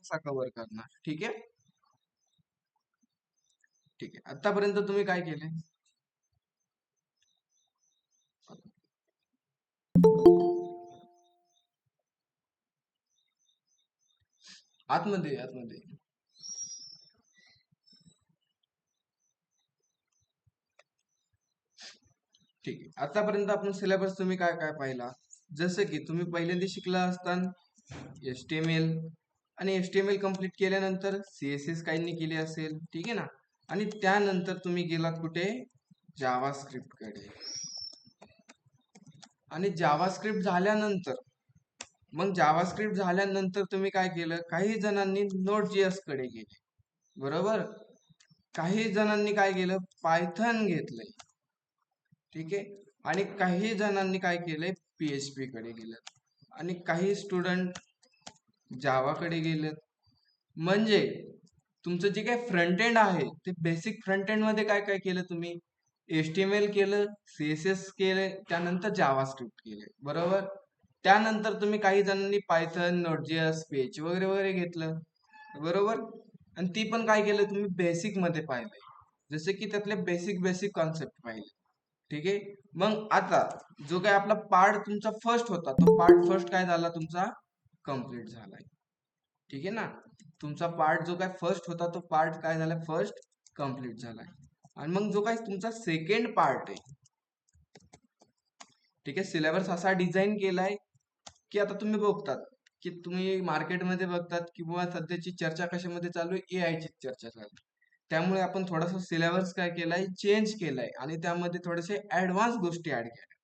कसा कव्हर करणार. ठीक आहे. ठीक आहे, आतापर्यंत तुम्ही काय केले? आतमध्ये आतमध्ये. ठीक आहे, आतापर्यंत आपण सिलेबस तुम्ही काय काय पाहिला? जसं की तुम्ही पहिल्यांदा शिकला असताना HTML, आणि HTML कम्प्लीट केल्यानंतर CSS काहींनी केले असेल, ठीक आहे ना. आणि त्यानंतर तुम्ही गेलात कुठे? जावास्क्रिप्ट कडे. आणि जावास्क्रिप्ट झाल्यानंतर, मग जावास्क्रिप्ट झाल्यानंतर तुम्ही काय केलं? काही जणांनी Node.js कडे गेले, बरोबर. काही जणांनी काय केलं? पायथन घेतलंय, ठीक आहे. आणि काही जणांनी काय केलंय? PHP कडे गेलं. आणि काही स्टुडंट जावाकडे गेलेत. म्हणजे तुमचं जे काही फ्रंट एंड आहे ते बेसिक फ्रंट एंड मध्ये काय काय केलं तुम्ही? HTML केलं, CSS केले, त्यानंतर जावास्क्रिप्ट केले, बरोबर. त्यानंतर तुम्ही काही जणांनी पायथन, नोड.js, PHP वगैरे वगैरे घेतलं, बरोबर. आणि ती पण काय केलं तुम्ही? बेसिक मध्ये पाहिलंय, जसे की त्यातले बेसिक बेसिक कॉन्सेप्ट पाहिले, ठीक आहे. मग आता जो काय आपला पार्ट तुमचा फर्स्ट होता, तो पार्ट फर्स्ट काय झाला तुमचा? कम्प्लीट झालाय, ठीक आहे ना. तुमचा पार्ट जो काय फर्स्ट होता तो पार्ट काय झाला? फर्स्ट कम्प्लीट झालाय. आणि मग जो काय तुमचा सेकंड पार्ट आहे, ठीक आहे, सिलेबस असा डिझाईन केलाय की आता तुम्ही बघतात की तुम्ही मार्केटमध्ये बघतात किंवा सध्याची चर्चा कशामध्ये चालू आहे? AI ची चर्चा चालू आहे. त्यामुळे आपण थोडासा सिलेबस काय केलाय? चेंज केलाय आणि त्यामध्ये थोडेसे ऍडव्हान्स गोष्टी ऍड केल्या,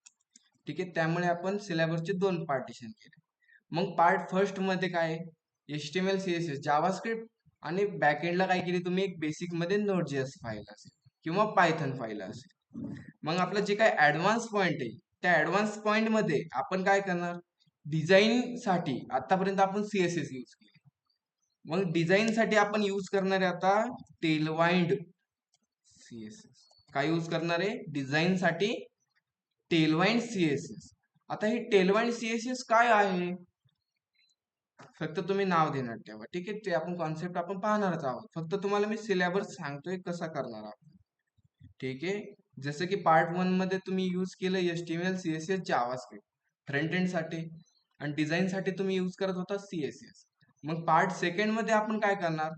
ठीक आहे. त्यामुळे आपण सिलेबसचे 2 पार्टिशन केले. मग पार्ट फर्स्ट मध्ये काय? HTML, CSS, जावास्क्रिप्ट, आणि बॅकएंडला काय केली तुम्ही? एक बेसिक मध्ये Node.js फाईल असेल किंवा पायथन फाईल असेल. मग आपलं जे काय ऍडव्हान्स पॉइंट आहे, त्या ऍडव्हान्स पॉइंट मध्ये आपण काय करणार? डिझाईन साठी आतापर्यंत आपण CSS यूज केले, मग डिझाईन साठी आपण यूज करणार आहे आता टेलवाइंड CSS. काय यूज करणार आहे डिझाईन साठी? टेलवाइंड CSS. आता ही टेलवाइंड CSS काय आहे? फक्त तुम्ही नाव देणार ठेवा, ठीक आहे. ते आपण कॉन्सेप्ट आपण पाहणारच आहोत. फक्त तुम्हाला मी सिलेबस सांगतोय कसा करणार आहोत, ठीक आहे. जसं की पार्ट 1 मध्ये तुम्ही यूज केलं HTML, CSS, JavaScript front end साठी, आणि डिझाईन साठी तुम्ही यूज करत होता CSS. मग पार्ट सेकंड मध्ये आपण काय करणार?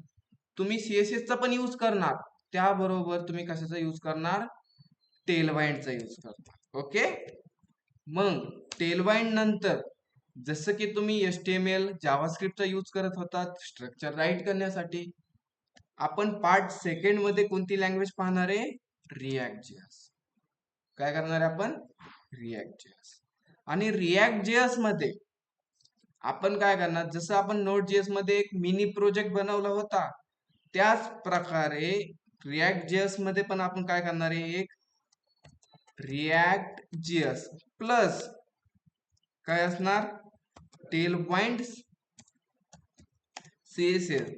तुम्ही CSS चा पण यूज करणार, त्याबरोबर तुम्ही कशाचा यूज करणार? टेलवाइंडचा यूज करणार, ओके. मग टेलवाइंड नंतर जसं की तुम्ही HTML, जावास्क्रिप्टचा यूज करत होता स्ट्रक्चर राईट करण्यासाठी, आपण पार्ट सेकंड मध्ये कोणती लँग्वेज पाहणार आहे? React.js. काय करणार आहे आपण? React.js. आणि React.js मध्ये आपण काय करणार? जसं आपण Node.js मध्ये एक मिनी प्रोजेक्ट बनवला होता, त्याच प्रकारे React.js मध्ये पण आपण काय करणार आहे? एक React.js प्लस काय असणार? टेलवाइंड CSS,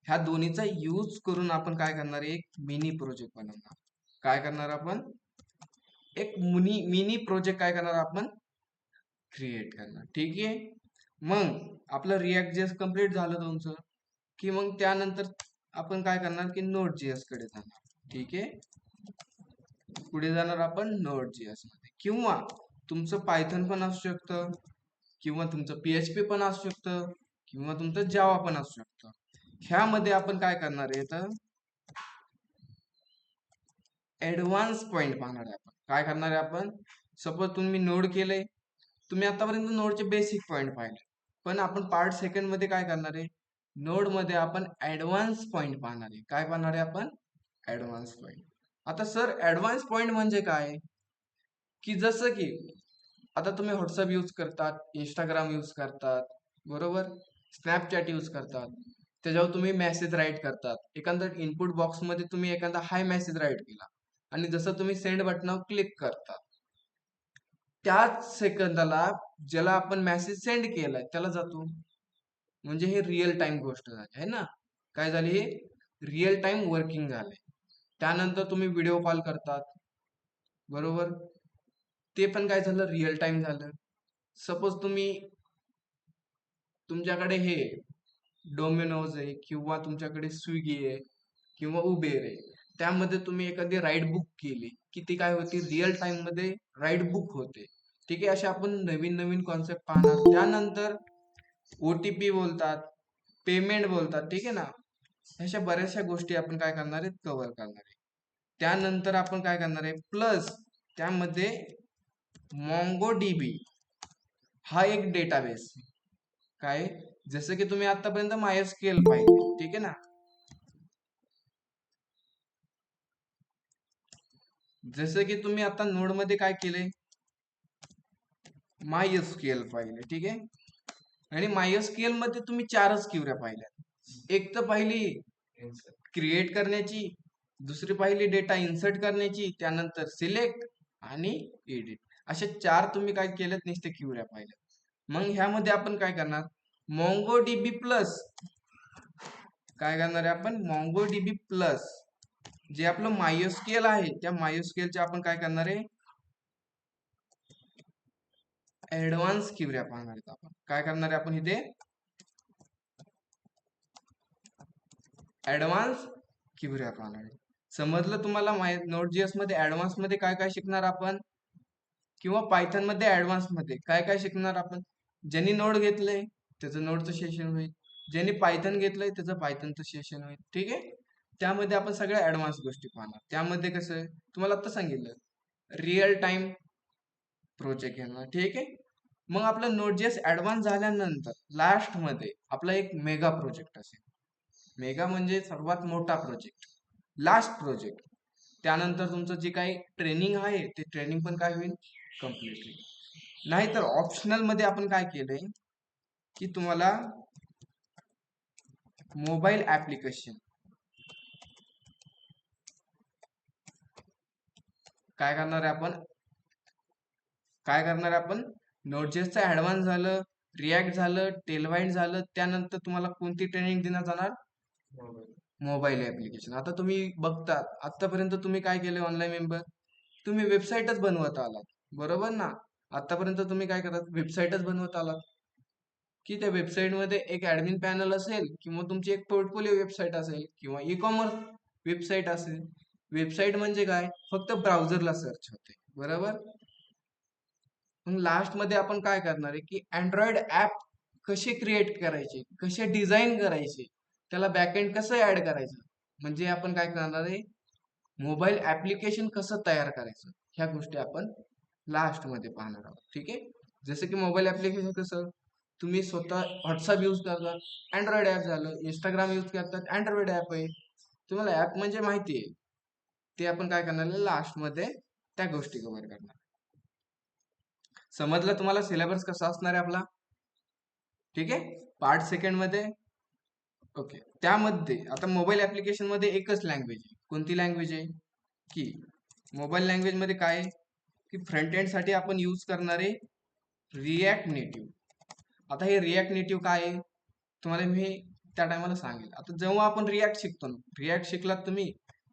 ह्या दोन्हीचा यूज करून आपण काय करणार आहे? एक मिनी प्रोजेक्ट बनवणार. काय करणार आपण? एक मिनी प्रोजेक्ट काय करणार आपण? क्रिएट करणार, ठीक आहे. मग आपलं React.js कम्प्लीट झालं तुमचं, की मग त्यानंतर आपण काय करणार? की Node.js कडे जाणार, ठीक आहे. पुढे जाणार आपण Node.js मध्ये, किंवा तुमचं पायथन पण असू शकतं, किंवा तुमचं PHP पण असू शकतं, किंवा तुमचं जावा पण असू शकतं. ह्यामध्ये आपण काय करणार आहे? तर ऍडव्हान्स पॉइंट पाहणार आहे आपण. काय करणार आहे आपण? सपोज तुम्ही नोड केलंय, तुम्ही आतापर्यंत नोडचे बेसिक पॉइंट पाहिले, पण आपण पार्ट सेकंड मध्ये काय करणार आहे? नोड मध्ये आपण ऍडव्हान्स पॉइंट पाहणार आहे. काय पाहणार आहे आपण? Advance point. आता सर ऍडव्हान्स पॉइंट म्हणजे काय? की जसं की आता तुम्ही व्हॉट्सअप यूज करतात, इंस्टाग्राम यूज करतात, बरोबर, स्नॅपचॅट यूज करतात, त्याच्यावर तुम्ही मेसेज राईट करतात. एखादा इनपुट बॉक्स मध्ये तुम्ही एखादा हाय मेसेज राईट केला, आणि जसं तुम्ही सेंड बटनावर क्लिक करता, त्याच सेकंदाला ज्याला आपण मेसेज सेंड केलाय त्याला जातो. म्हणजे हे रिअल टाइम गोष्ट झाली आहे ना. काय झाली? हे रिअल टाइम वर्किंग झाले. त्यानंतर तुम्ही व्हिडिओ कॉल करतात, बरोबर, ते पण काय झालं? रिअल टाइम झालं. सपोज तुमच्याकडे हे डोमिनोज आहे किंवा तुमच्याकडे स्विगी आहे किंवा उबेर आहे, त्यामध्ये तुम्ही एखादी राईड बुक केली की ती काय होती, रिअल टाइम मध्ये राईड बुक होते. ठीक आहे, अशा आपण नवीन नवीन कॉन्सेप्ट पाहणार. त्यानंतर ओटीपी बोलतात, पेमेंट बोलतात, ठीक आहे ना. अशा बऱ्याचशा गोष्टी आपण काय करणार आहेत, कव्हर करणार आहे. त्यानंतर आपण काय करणार आहे, प्लस त्यामध्ये मॉन्गो डीबी हा एक डेटाबेस. काय, जसं की तुम्ही आतापर्यंत मायस्क्यूएल पाहिले, ठीक आहे ना. जसं की तुम्ही आता नोड मध्ये काय केलंय, मायस्क्यूएल पाहिले, ठीक आहे. आणि मायस्क्यूएल मध्ये तुम्ही चारच क्वेऱ्या पाहिल्या. एक तर पहिली क्रिएट करण्याची, दुसरी पाहिली डेटा इन्सर्ट करण्याची, त्यानंतर सिलेक्ट आणि एडिट, अशा चार तुम्ही काय केलेत, नुसते क्वेऱ्या पाहिल्या. मग ह्यामध्ये आपण काय करणार, मोंगो डीबी प्लस काय करणार आहे आपण, मोंगो डीबी प्लस जे आपलं मायस्क्यूएल आहे, त्या मायस्क्यूएलचे आपण काय करणार आहे, ऍडव्हान्स क्वेऱ्या पाहणार आहेत. आपण काय करणार आहे, आपण इथे ऍडव्हान्स क्वेऱ्या पाहणार आहे. समजलं तुम्हाला, नोड.js मध्ये ऍडव्हान्स मध्ये काय काय शिकणार आपण, किंवा पायथन मध्ये ऍडव्हान्स मध्ये काय काय शिकणार आपण. ज्यांनी नोड घेतलंय त्याचं नोडचं सेशन होईल, ज्यांनी पायथन घेतलंय त्याचं पायथनचं सेशन होईल, ठीक आहे. त्यामध्ये आपण सगळ्या ऍडव्हान्स गोष्टी पाहणार. त्यामध्ये कसं आहे, तुम्हाला आता सांगितलं रिअल टाइम प्रोजेक्ट घेणार, ठीक आहे. मग आपलं नोड.js ऍडव्हान्स झाल्यानंतर लास्ट मध्ये आपला एक मेगा प्रोजेक्ट असेल. मेगा म्हणजे सर्वात मोठा प्रोजेक्ट, लास्ट प्रोजेक्ट. त्यानंतर तुमचं जे काही ट्रेनिंग आहे ते ट्रेनिंग पण काय होईल, कम्प्लीट होईल. नाहीतर ऑप्शनल मध्ये आपण काय केलंय की तुम्हाला मोबाईल ऍप्लिकेशन काय करणार आहे, आपण नोड.js ऍडव्हान्स झालं, रिॲक्ट झालं, टेलवाइट झालं, त्यानंतर तुम्हाला कोणती ट्रेनिंग देण्यात जाणार, मोबाईल ऍप्लिकेशन. आता तुम्ही बघतात, आतापर्यंत तुम्ही काय केले ऑनलाईन मेंबर, तुम्ही वेबसाईटच बनवत आलात, बरोबर ना. आतापर्यंत तुम्ही काय करत, वेबसाईटच बनवत आलात, की त्या वेबसाईटमध्ये एक ऍडमिन पॅनल असेल, किंवा तुमची एक पोर्टफोलिओ वेबसाईट असेल, किंवा ई कॉमर्स वेबसाईट असेल. वेबसाईट म्हणजे काय, फक्त ब्राउझरला सर्च होते, बरोबर. मग लास्ट मध्ये आपण काय करणार आहे, की अँड्रॉइड ऍप कसे क्रिएट करायचे, कसे डिझाईन करायचे, त्याला बॅकएंड कसं ऍड करायचं, म्हणजे आपण काय करणार आहे, मोबाईल ऍप्लिकेशन कसं तयार करायचं, ह्या गोष्टी आपण लास्ट मध्ये पाहणार आहोत, ठीक आहे. जसं की मोबाईल ऍप्लिकेशन कसं, तुम्ही स्वतः व्हॉट्सअप यूज करतात, अँड्रॉइड ऍप झालं, इंस्टाग्राम यूज करतात, अँड्रॉइड ऍप आहे. तुम्हाला ऍप म्हणजे माहिती आहे, ते आपण काय करणार आहे, लास्ट मध्ये त्या गोष्टी कव्हर करणार. समजलं तुम्हाला सिलेबस कसा असणार आहे आपला, ठीक आहे. पार्ट सेकंड मध्ये, ओके. त्यामध्ये आता मोबाईल ऍप्लिकेशन मध्ये एकच लँग्वेज आहे, कोणती लँग्वेज आहे, की मोबाईल लँग्वेज मध्ये काय आहे, की फ्रंट एंड साठी आपण यूज करणारे रिॲक्ट नेटिव्ह. आता हे रिॲक्ट नेटिव्ह काय आहे, तुम्हाला मी त्या टायमाला सांगेल. आता जेव्हा आपण रिॲक्ट शिकतो ना, रिॲक्ट शिकलात तुम्ही,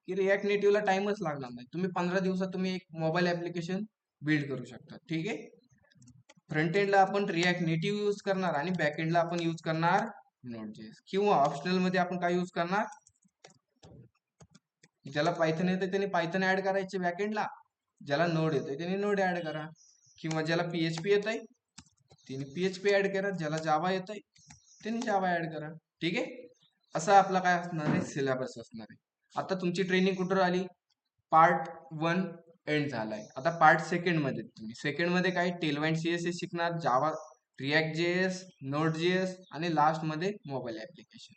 की रिॲक्ट नेटिव्हला टाइमच लागणार नाही, तुम्ही 15 दिवसात तुम्ही एक मोबाईल ऍप्लिकेशन बिल्ड करू शकता, ठीक आहे. फ्रंट एंडला आपण रिॲक्ट नेटिव्ह यूज करणार, आणि बॅक एंडला आपण यूज करणार नोड.js, किंवा ऑप्शनल मध्ये आपण काय यूज करणार, ज्याला पायथन येते त्याने पायथन ऍड करायचे बॅकएंडला, ज्याला नोड येते त्याने नोड ऍड करा, किंवा ज्याला पीएचपी येत आहे त्याने पीएचपी ऍड करा, ज्याला जावा येत आहे त्याने जावा ऍड करा, ठीक आहे. असा आपला काय असणार आहे, सिलेबस असणार आहे. आता तुमची ट्रेनिंग कुठं आली, पार्ट 1 एंड झालाय. आता पार्ट सेकंड मध्ये तुम्ही सेकंड मध्ये काय टेलवाइंड सीएसएस शिकणार, जावा, रिॲक्ट जेएस, नोड जेएस, आणि लास्ट मध्ये मोबाईल ऍप्लिकेशन.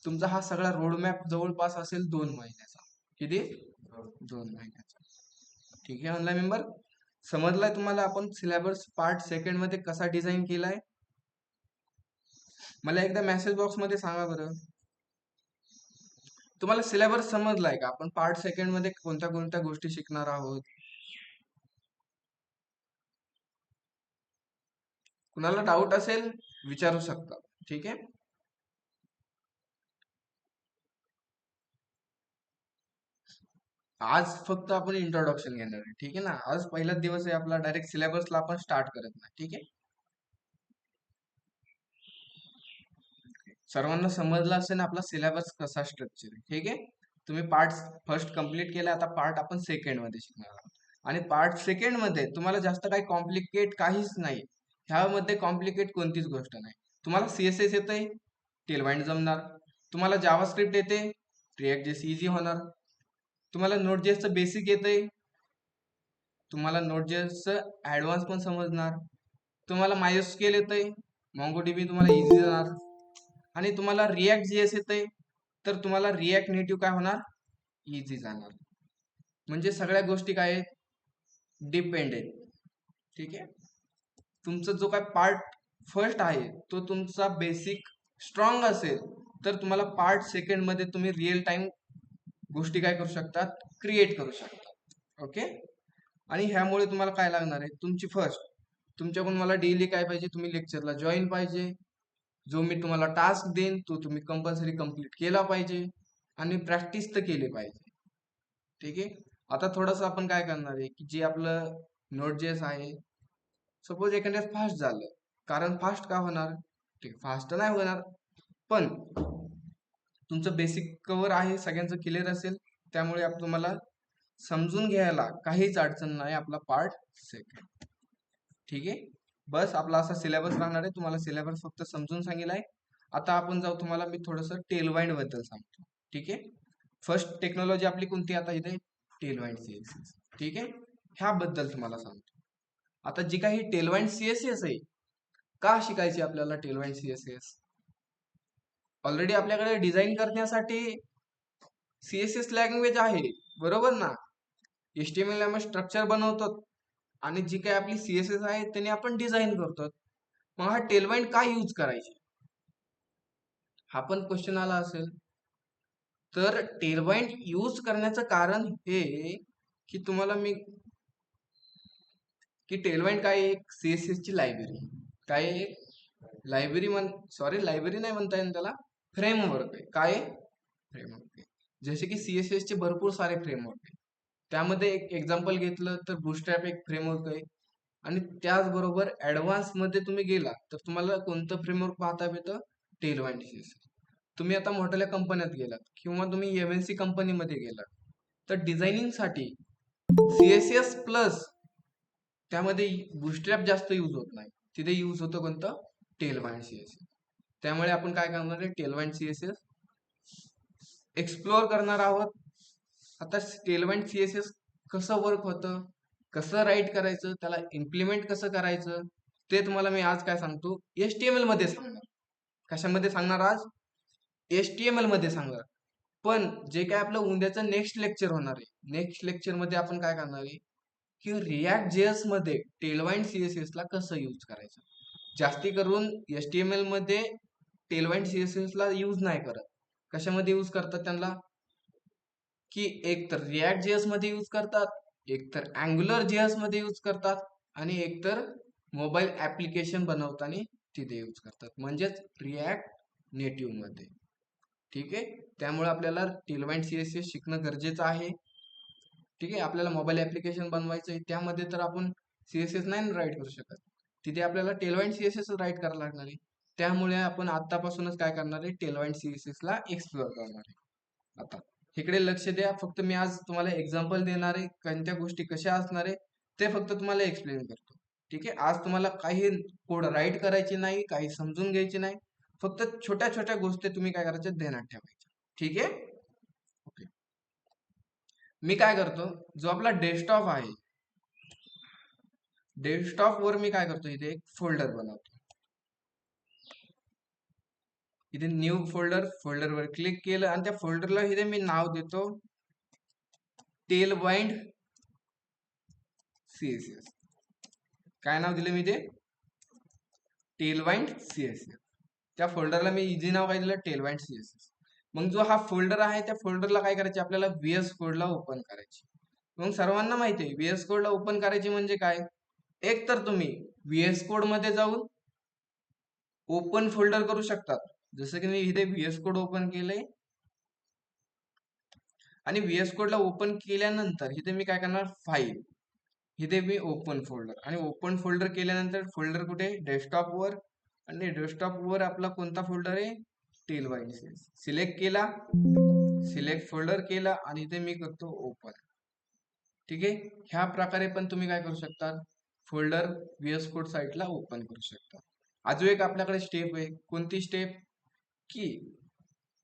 तुमचा हा सगळा रोडमॅप जवळपास असेल 2 महिन्याचा. किती, 2 महिन्याचा, ठीक आहे. ऑनलाईन मेंबर, समजलाय तुम्हाला आपण सिलेबस पार्ट सेकंड मध्ये कसा डिझाईन केलाय. मला एकदा मेसेज बॉक्स मध्ये सांगा बरं, तुम्हाला सिलेबस समजलाय का, आपण पार्ट सेकंड मध्ये कोणत्या कोणत्या गोष्टी शिकणार आहोत. कुणाला डाऊट असेल विचारू शकता, ठीक आहे. आज फक्त आपण इंट्रोडक्शन घेणार आहे, ठीक आहे ना. आज पहिलाच दिवस आहे आपला, डायरेक्ट सिलेबसला आपण स्टार्ट करत नाही, ठीक आहे. सर्वांना समजला असेल ना आपला सिलेबस कसा स्ट्रक्चर आहे. ठीक आहे. तुम्ही पार्ट फर्स्ट कंप्लीट केला, आता पार्ट आपण सेकंड मध्ये शिकणार आहोत. आणि पार्ट सेकंड मध्ये तुम्हाला जास्त काही कॉम्प्लिकेट काहीच नाही. ह्यामध्ये कॉम्प्लिकेट कोणतीच गोष्ट नाही. तुम्हाला सीएसएस येतंय, टेलवाइंड जमणार. तुम्हाला जावास्क्रिप्ट येते, रिएक्ट जेएस इझी होणार. तुम्हाला नोट जेएसचं बेसिक येतंय, तुम्हाला नोट जेएसचं ऍडव्हान्स पण समजणार. तुम्हाला मायस्क्यूएल येतंय, MongoDB तुम्हाला इझी जाणार. आणि तुम्हाला रिॲक्ट जेएस येतंय, तर तुम्हाला रिॲक्ट नेटिव्ह काय होणार, इझी जाणार. म्हणजे सगळ्या गोष्टी काय आहेत, डिपेंडेंट. ठीक आहे. तुमचा जो काय पार्ट फर्स्ट आहे तो तुमचा बेसिक स्ट्रॉंग असेल, तर तुम्हाला पार्ट सेकंड मध्ये तुम्ही रिअल टाइम गोष्टी काय करू शकतात, क्रिएट करू शकतात. ओके. आणि ह्यामुळे तुम्हाला काय लागणार आहे, तुमची फर्स्ट तुमच्याकडून मला डेली काय पाहिजे, तुम्ही लेक्चरला जॉईन पाहिजे. जो मी तुम्हाला टास्क देईन तो तुम्ही कंपल्सरी कंप्लीट केला पाहिजे आणि प्रॅक्टिस तर केली पाहिजे. ठीक आहे. आता थोडंसं आपण काय करणार आहे की जे आपलं नोट जेएस आहे, सपोज एखाद्यात फास्ट झालं, कारण फास्ट का होणार, ठीक फास्ट नाही होणार, पण तुमचं बेसिक कव्हर आहे, सगळ्यांचं क्लिअर असेल, त्यामुळे तुम्हाला समजून घ्यायला काहीच अडचण नाही आपला पार्ट सेकंड. ठीक आहे. बस आपला असा सिलेबस राहणार आहे, तुम्हाला सिलेबस फक्त समजून सांगितलाय. आता आपण जाऊ, तुम्हाला मी थोडंसं टेलवाइंड बद्दल सांगतो. ठीक आहे. फर्स्ट टेक्नॉलॉजी आपली कोणती आता इथे, टेलवाइंड सीएसएस. ठीक आहे. ह्याबद्दल तुम्हाला सांगतो. आता जी काही टेलवाइंड सीएसएस आहे, का शिकायची आपल्याला टेलवाइंड सीएसएस, ऑलरेडी आपल्याकडे डिझाईन करण्यासाठी सीएसएस लँग्वेज आहे, बरोबर ना. HTML आम्ही स्ट्रक्चर बनवतो आणि जी काही आपली सीएसएस आहे त्याने आपण डिझाईन करतो. मग हा टेलवाइंड का यूज करायची, हा पण क्वेश्चन आला असेल. तर टेलवाइंड यूज करण्याचं कारण हे की तुम्हाला मी की टेलवाइंड काय, एक सीएसएस ची लायब्ररी काय, लायब्ररी सॉरी लायब्ररी नाही म्हणता येईल त्याला, फ्रेमवर्क आहे. काय फ्रेमवर्क आहे. जसे की सीएसएस चे भरपूर सारे फ्रेमवर्क आहे. त्यामध्ये एक एक्झाम्पल घेतलं तर बूटस्ट्रॅप एक फ्रेमवर्क आहे. आणि त्याचबरोबर ऍडव्हान्स मध्ये तुम्ही गेला तर तुम्हाला कोणतं फ्रेमवर्क पाहता येतं, टेलवाइंड सीएसएस. तुम्ही आता मोठ्या कंपन्यात गेलात किंवा तुम्ही MNC कंपनीमध्ये गेलात, तर डिझायनिंग साठी सीएसएस प्लस त्यामध्ये बूटस्ट्रॅप जास्त यूज होत नाही, तिथे यूज होतं कोणतं, टेलवाइंड सीएसएस. त्यामुळे आपण काय करणार आहे, टेलवाइंड सीएसएस एक्सप्लोअर करणार आहोत. आता टेलवाइंड सीएसएस कसं वर्क होतं, कसं राईट करायचं, त्याला इम्प्लिमेंट कसं करायचं, ते तुम्हाला मी आज काय सांगतो, HTML मध्ये सांगणार. कशामध्ये सांगणार आज, HTML मध्ये सांगणार. पण जे काय आपलं उद्याचं नेक्स्ट लेक्चर होणार आहे, नेक्स्ट लेक्चर मध्ये आपण काय करणार आहे की रिॲक्ट जेएस मध्ये टेलवाइंड सीएसएस ला कसं यूज करायचं. जास्ती करून HTML मध्ये टेलवाइंड सीएसएस ला यूज नाही करत. कशामध्ये यूज करतात त्यांना, की एक तर रिॲक्ट जेएस मध्ये यूज करतात, एक तर अँग्युलर जेएस मध्ये यूज करतात, आणि एक तर मोबाईल ऍप्लिकेशन बनवताना तिथे यूज करतात, म्हणजेच रिॲक्ट नेटिव्ह मध्ये. ठीक आहे. त्यामुळे आपल्याला टेलवाइंड सीएसएस शिकणं गरजेचं आहे. ठीक आहे. आपल्याला मोबाईल ऍप्लिकेशन बनवायचं आहे, त्यामध्ये तर आपण सीएसएस नाही राईट करू शकत, तिथे आपल्याला टेलवाइंड सीएसएस राईट करायला लागणार आहे. त्यामुळे आपण आतापासूनच काय करणार आहे, टेलवाइंड सीएसएस ला एक्सप्लोअर करणार आहे. आता इकडे लक्ष द्या, फक्त मी आज तुम्हाला एक्झाम्पल देणार आहे, कोणत्या गोष्टी कशा असणार आहे ते फक्त तुम्हाला एक्सप्लेन करतो. ठीक आहे. आज तुम्हाला काही कोड राईट करायची नाही, काही समजून घ्यायची नाही, फक्त छोट्या छोट्या गोष्टी तुम्ही काय करायच्या ध्यानात ठेवायच्या. ठीक आहे. ओके. मी काय करतो, जो आपला डेस्कटॉप आहे, डेस्कटॉप वर मी काय करतो, इथे एक फोल्डर बनवतो. इथे न्यू फोल्डर वर क्लिक केलं आणि त्या फोल्डरला इथे मी नाव देतो टेलवाइंड सीएसएस. काय नाव दिलं मी, ते टेलवाइंड सीएसएस. त्या फोल्डरला मी इझी नाव काय दिलं, टेलवाइंड सीएसएस. मग जो हा फोल्डर आहे त्या फोल्डरला काय करायचे, आपल्याला VS कोडला ओपन करायची. मग सर्वांना माहिती आहे VS कोडला ओपन करायची म्हणजे काय, एक तर तुम्ही VS कोड मध्ये जाऊन ओपन फोल्डर करू शकतात, जसं की मी इथे VS कोड ओपन केलंय, आणि VS कोडला ओपन केल्यानंतर इथे मी काय करणार, फाईल, इथे मी ओपन फोल्डर, आणि ओपन फोल्डर केल्यानंतर फोल्डर कुठे, डेस्कटॉप वर, आणि डेस्कटॉप वर आपला कोणता फोल्डर आहे, टेलवाईन सिलेक्ट केला, सिलेक्ट फोल्डर केला आणि इथे मी करतो ओपन. ठीक आहे, ह्या प्रकारे पण तुम्ही काय करू शकता, फोल्डर VS कोड साईटला ओपन करू शकता. अजून एक आपल्याकडे स्टेप आहे. कोणती स्टेप, की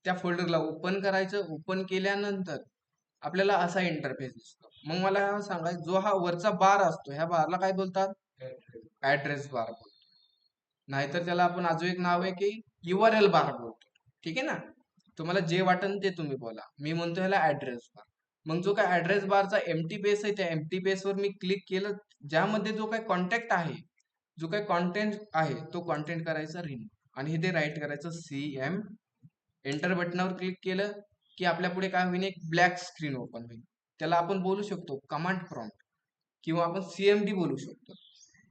त्या फोल्डरला ओपन करायचं. ओपन केल्यानंतर आपल्याला असा इंटरफेस दिसतो. मग मला सांगा, जो हा वरचा बार असतो, ह्या बारला काय बोलतात, ऍड्रेस बार बोलतो. नाहीतर त्याला आपण अजून एक नाव आहे की URL बार बोलतो. ठीक आहे ना, तुम्हाला जे वाटन ते तुम्ही बोला. मी म्हणतो ह्याला ऍड्रेस बार. मग जो काय ऍड्रेस बारचा एम्प्टी पेज आहे, त्या एम्प्टी पेज वर मी क्लिक केलं, ज्यामध्ये जो काय कॉन्टॅक्ट आहे, जो काय कॉन्टेंट आहे, तो कॉन्टेंट करायचा रिमूव्ह आणि इथे राईट करायचं CM. एंटर बटनावर क्लिक केलं की आपल्या पुढे काय होईल, एक ब्लॅक स्क्रीन ओपन होईल. त्याला आपण बोलू शकतो कमांड प्रॉम्प्ट किंवा आपण CMD बोलू शकतो.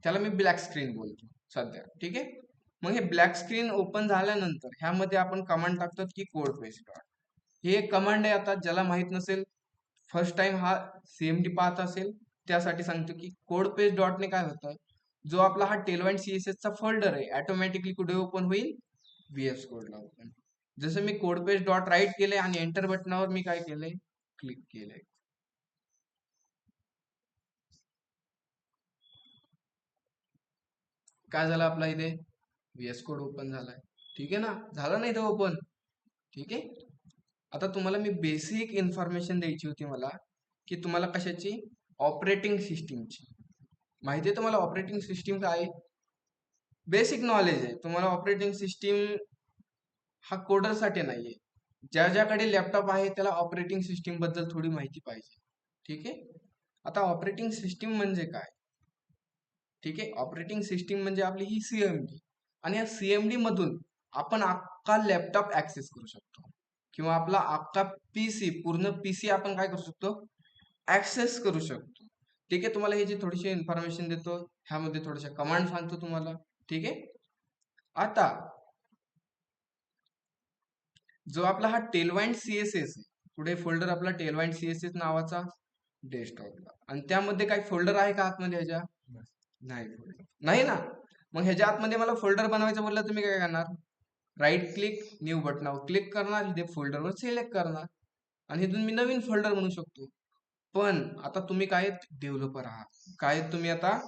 त्याला मी ब्लॅक स्क्रीन बोलतो सध्या. ठीक आहे, मग हे ब्लॅक स्क्रीन ओपन झाल्यानंतर ह्यामध्ये आपण कमांड टाकतो की कोड पेस्ट डॉट. हे एक कमांड आहे. आता ज्याला माहित नसेल, फर्स्ट टाइम हा CMD पाहत असेल, त्यासाठी सांगतो की कोड पेस्ट डॉटने काय होतं, जो आपला हा टेलवाईन CSS चा फोल्डर आहे, ऑटोमॅटिकली कुठे ओपन होईल, VS कोडला ओपन. जसं मी कोड पेस्ट डॉट राईट केले आणि एंटर बटनावर मी काय केलंय, क्लिक केलंय. काय झालं, आपला इथे VS कोड ओपन झालाय. ठीक आहे ना, झालं नाही इथे ओपन. ठीक आहे, आता तुम्हाला मी बेसिक इन्फॉर्मेशन द्यायची होती मला, की तुम्हाला कशाची, ऑपरेटिंग सिस्टीमची माहिती आहे. तुम्हाला ऑपरेटिंग सिस्टीम काय आहे, बेसिक नॉलेज आहे तुम्हाला. ऑपरेटिंग सिस्टीम हा कोडरसाठी नाहीये. ज्याकडे लॅपटॉप आहे त्याला ऑपरेटिंग सिस्टीम बद्दल थोडी माहिती पाहिजे. ठीक आहे, आता ऑपरेटिंग सिस्टीम म्हणजे काय. ठीक आहे, ऑपरेटिंग सिस्टीम म्हणजे आपली ही CMD, आणि या CMD मधून आपण अख्खा लॅपटॉप ऍक्सेस करू शकतो किंवा आपला अख्खा PC, पूर्ण PC आपण काय करू शकतो, ऍक्सेस करू शकतो. ठीक आहे, तुम्हाला ह्याची थोडीशी इन्फॉर्मेशन देतो, ह्यामध्ये थोड्याशा कमांड सांगतो तुम्हाला. ठीक आहे, आता जो आपला हा टेलवाईन CSS आहे, पुढे फोल्डर आपला टेलवाईन CSS नावाचा डेस्कटॉपला, आणि त्यामध्ये काही फोल्डर आहे का आतमध्ये ह्याच्या, नाही फोल्डर नाही ना. मग ह्याच्या आतमध्ये मला फोल्डर बनवायचं म्हटलं, तुम्ही काय करणार, राईट क्लिक, न्यू बटनावर क्लिक करणार, इथे फोल्डरवर सिलेक्ट करणार आणि इथून मी नवीन फोल्डर बनवू शकतो. पण आता तुम्ही काय डेव्हलपर आहात, काय तुम्ही आता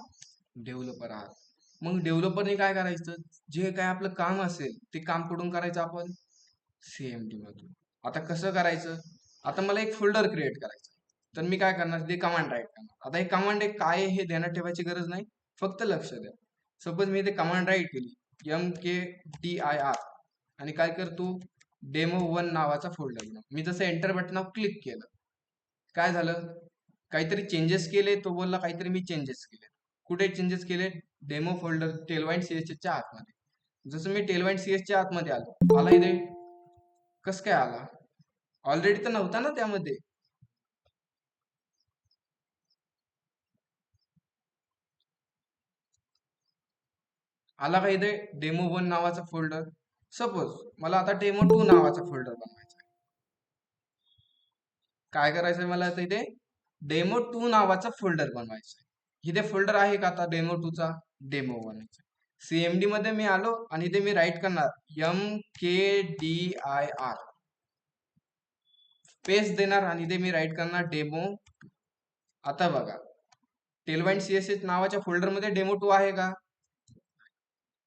डेव्हलपर आहात. मग डेव्हलपरने काय करायचं, जे काय आपलं काम असेल ते काम कुठून करायचं, आपण CMD मधून. आता कसं करायचं, आता मला एक फोल्डर क्रिएट करायचं, तर मी काय करणार, ते कमांड राईट करणार. आता हे कमांड एक काय हे ध्यानात ठेवायची गरज नाही, फक्त लक्ष द्या. सपोज मी ते कमांड राईट केली, MKDIR, आणि काय करतो, demo1 नावाचा फोल्डर. मी जसं एंटर बटनावर क्लिक केलं, काय झालं, काहीतरी चेंजेस केले, तो बोलला काहीतरी मी चेंजेस केले. कुठे चेंजेस केले, डेमो फोल्डर टेलवाईन CSS च्या आतमध्ये. जसं मी टेलवाईन CS च्या आतमध्ये आला इथे, कस काय आला, ऑलरेडी तर नव्हता ना त्यामध्ये. आला का इथे demo1 नावाचा फोल्डर. सपोज मला आता demo2 नावाचा फोल्डर बनवायचा आहे. काय करायचंय मला, आता इथे demo2 नावाचा फोल्डर बनवायचा आहे. इथे फोल्डर आहे का आता demo2 चा, demo1 चा. CMD मध्ये मी आलो आणि इथे मी राईट करणार MKDIR, स्पेस देणार आणि इथे मी राईट करणार डेमो. आता बघा, टेलवाईन CSS नावाच्या फोल्डर मध्ये demo2 आहे का.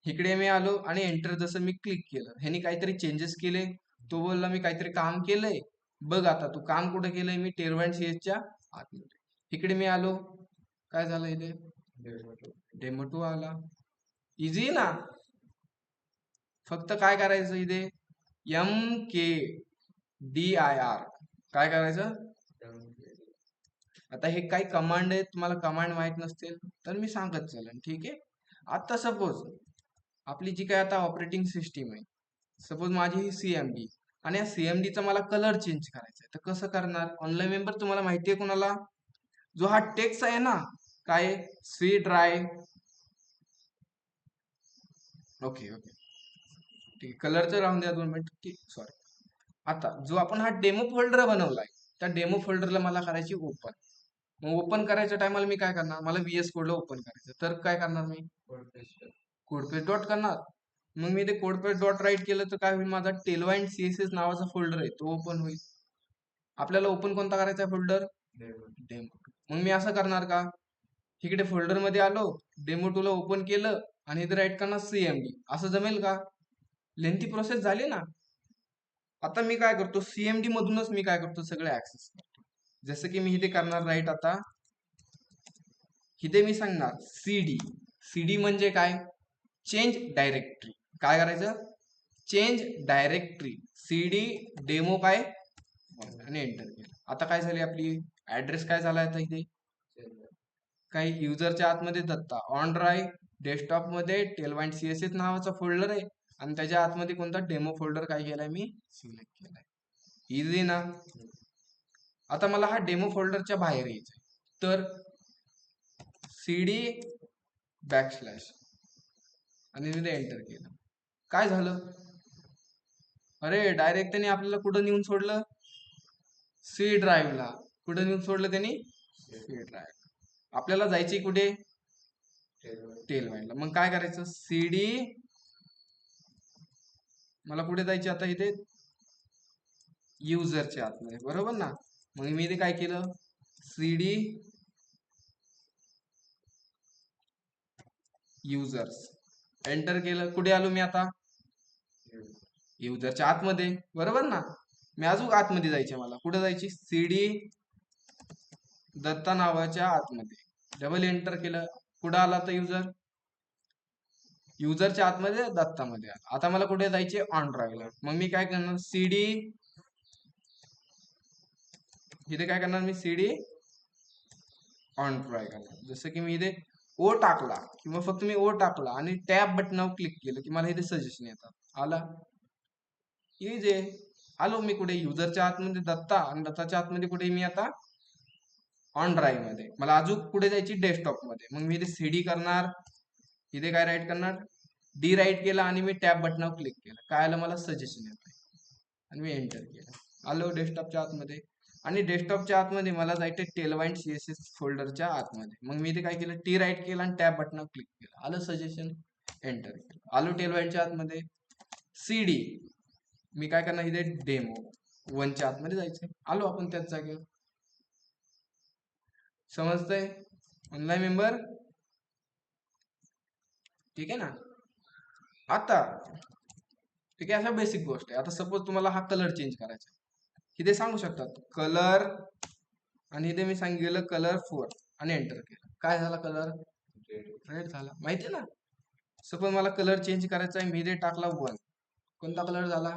इकडे मी आलो आणि एंटर जसं मी क्लिक केलं, ह्यानी काहीतरी चेंजेस केले, तो बोलला मी काहीतरी काम केलंय. बघ आता तू काम कुठे केलंय, मी टेलवाईन CS च्या आतमध्ये. इकडे मी आलो, काय झालं इथे, demo2 आला. इझी ना, फक्त काय करायचं इथे MKDIR, काय करायचं. आता हे काही कमांड आहे, तुम्हाला कमांड माहित नसतील तर मी सांगत चालेन. ठीक आहे, आता सपोज आपली जी काय आता ऑपरेटिंग सिस्टीम आहे, सपोज माझी ही CMD, आणि या CMD चा मला कलर चेंज करायचा आहे, तर कसं करणार. ऑनलाईन मेंबर तुम्हाला माहिती आहे कोणाला, जो हा टेक्स्ट आहे ना, काय स्वीट ड्राय, ओके ओके ठीक आहे, कलरचं राहून द्या 2 मिनिट. ठीक, सॉरी. आता जो आपण हा डेमो फोल्डर बनवलाय, त्या डेमो फोल्डरला मला करायची ओपन. मग ओपन करायच्या टायमाला मी काय करणार, मला VS कोडला ओपन करायचं, तर काय करणार मी, कोड पेस्ट डॉट करणार. मग मी ते कोड पेज डॉट राईट केलं तर काय होईल, माझा टेलवाईन सीएसएस नावाचा फोल्डर आहे तो ओपन होईल. आपल्याला ओपन कोणता करायचा आहे फोल्डर, डेमो. मग मी असं करणार का, इकडे फोल्डर मध्ये आलो, डेमो 2 ला ओपन केलं आणि इथे राईट करणार सीएमडी, असं जमेल का? लेंथी प्रोसेस झाली ना. आता मी काय करतो, सीएमडी मधूनच मी काय करतो, सगळे ऍक्सेस करतो. जसं की मी इथे करणार राईट, आता इथे मी सांगणार सीडी. सीडी म्हणजे काय, चेंज डायरेक्टरी. काय करायचं, चेंज डायरेक्टरी सीडी डेमो काय, आणि एंटर केलं. आता काय झाली आपली ऍड्रेस काय झाला आता इथे, काही युजरच्या आतमध्ये दत्ता ऑन ड्राईव्ह, डेस्कटॉप मध्ये टेलवाईन सीएसएस नावाचा फोल्डर आहे आणि त्याच्या आतमध्ये कोणता डेमो फोल्डर काय केलाय मी सिलेक्ट केलाय. इझी ना. आता मला हा डेमो फोल्डरच्या बाहेर यायचा आहे, तर सीडी बॅकस्लॅश आणि तिथे एंटर केलं. काय झालं, अरे डायरेक्ट त्यांनी आपल्याला कुठं नेऊन सोडलं, सी ड्राईव्हला. कुठं नेऊन सोडलं त्यांनी, सी ड्राईव्ह. आपल्याला जायची कुठे, टेलवाईनला. मग काय करायचं, सीडी, मला कुठे जायचे आता, इथे युजरच्या आतमध्ये, बरोबर ना. मग मी इथे काय केलं, सीडी युजर्स एंटर केलं. कुठे आलो मी आता, युजरच्या आतमध्ये, बरोबर ना. मी अजून आतमध्ये जायचे, मला कुठे जायची, सीडी दत्ता नावाच्या आतमध्ये. डबल एंटर केलं, कुठं आला आता युजर, युजरच्या आतमध्ये दत्तामध्ये आला. आता मला कुठे जायचे, ऑन ड्राईव्हला. मग मी काय करणार, सीडी, इथे काय करणार मी, सीडी ऑन ड्राईव्ह करणार. जसं की मी इथे ओ टाकला किंवा फक्त मी ओ टाकला आणि टॅब बटनावर क्लिक केलं की मला इथे सजेशन येतात. आला, इजे आलो मी कुठे, युजरच्या आतमध्ये दत्ता आणि दत्ताच्या आतमध्ये कुठे मी आता, ऑन ड्राईव्ह मध्ये. मला अजून कुठे जायची, डेस्कटॉप मध्ये. मग मी इथे सीडी करणार, इथे काय राईट करणार, डी राईट केला आणि मी टॅब बटनावर क्लिक केलं. काय आलं, मला सजेशन येत आणि मी एंटर केलं. आलो डेस्कटॉपच्या आतमध्ये आणि डेस्कटॉपच्या आतमध्ये मला जायचं टेलवाईन सीएसएस फोल्डरच्या आतमध्ये. मग मी इथे काय केलं, टी राईट केलं आणि टॅब बटनावर क्लिक केलं. आलं सजेशन, एंटर केलं. आलो टेलवाईनच्या आतमध्ये, सीडी मी काय करणार, इथे डेमो 1च्या आतमध्ये जायचंय. आलो आपण त्याच जागेवर. समजतंय ऑनलाईन मेंबर, ठीक आहे ना. आता ठीक आहे, अशा बेसिक गोष्ट आहे. आता सपोज तुम्हाला हा कलर चेंज करायचा, इथे सांगू शकतात कलर आणि इथे मी सांगितलं कलर 4 आणि एंटर केलं. काय झाला, कलर रेड झाला, माहिती आहे ना. सपोज मला कलर चेंज करायचा आहे, मी इथे टाकला 1, कोणता कलर झाला,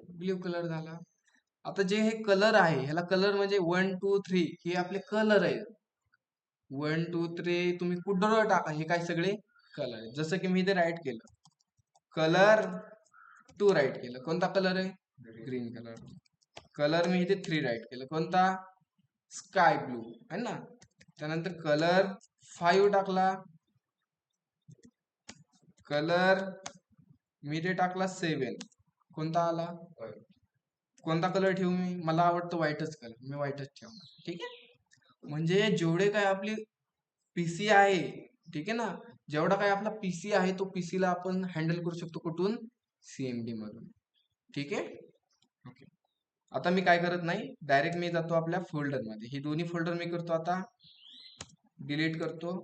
ब्ल्यू कलर झाला. आता जे हे कलर आहे, ह्याला कलर म्हणजे 1 2 3 हे आपले कलर आहे. 1 2 3 तुम्ही कुठं टाका, हे काय सगळे कलर आहे. जसं की मी इथे राईट केलं, कलर 2 राईट केलं, कोणता कलर आहे, ग्रीन कलर. कलर मी इथे 3 राईट केलं, कोणता, स्काय ब्लू आहे ना. त्यानंतर कलर 5 टाकला, कलर मी इथे टाकला 7, कोणता आला, कोणता कलर ठेवू मी, मला आवडतो व्हाईटच कलर, मी व्हाईटच ठेवणार. ठीक आहे. म्हणजे जेवढे काय आपली पीसी आहे, ठीक आहे ना, जेवढा काय आपला पीसी आहे तो पीसी ला आपण हँडल करू शकतो कुठून, सीएमडी मधून. ठीक आहे. ओके. आता मी काय करत नाही, डायरेक्ट मी जातो आपल्या फोल्डर मध्ये. ही दोन्ही फोल्डर मी करतो आता डिलीट करतो.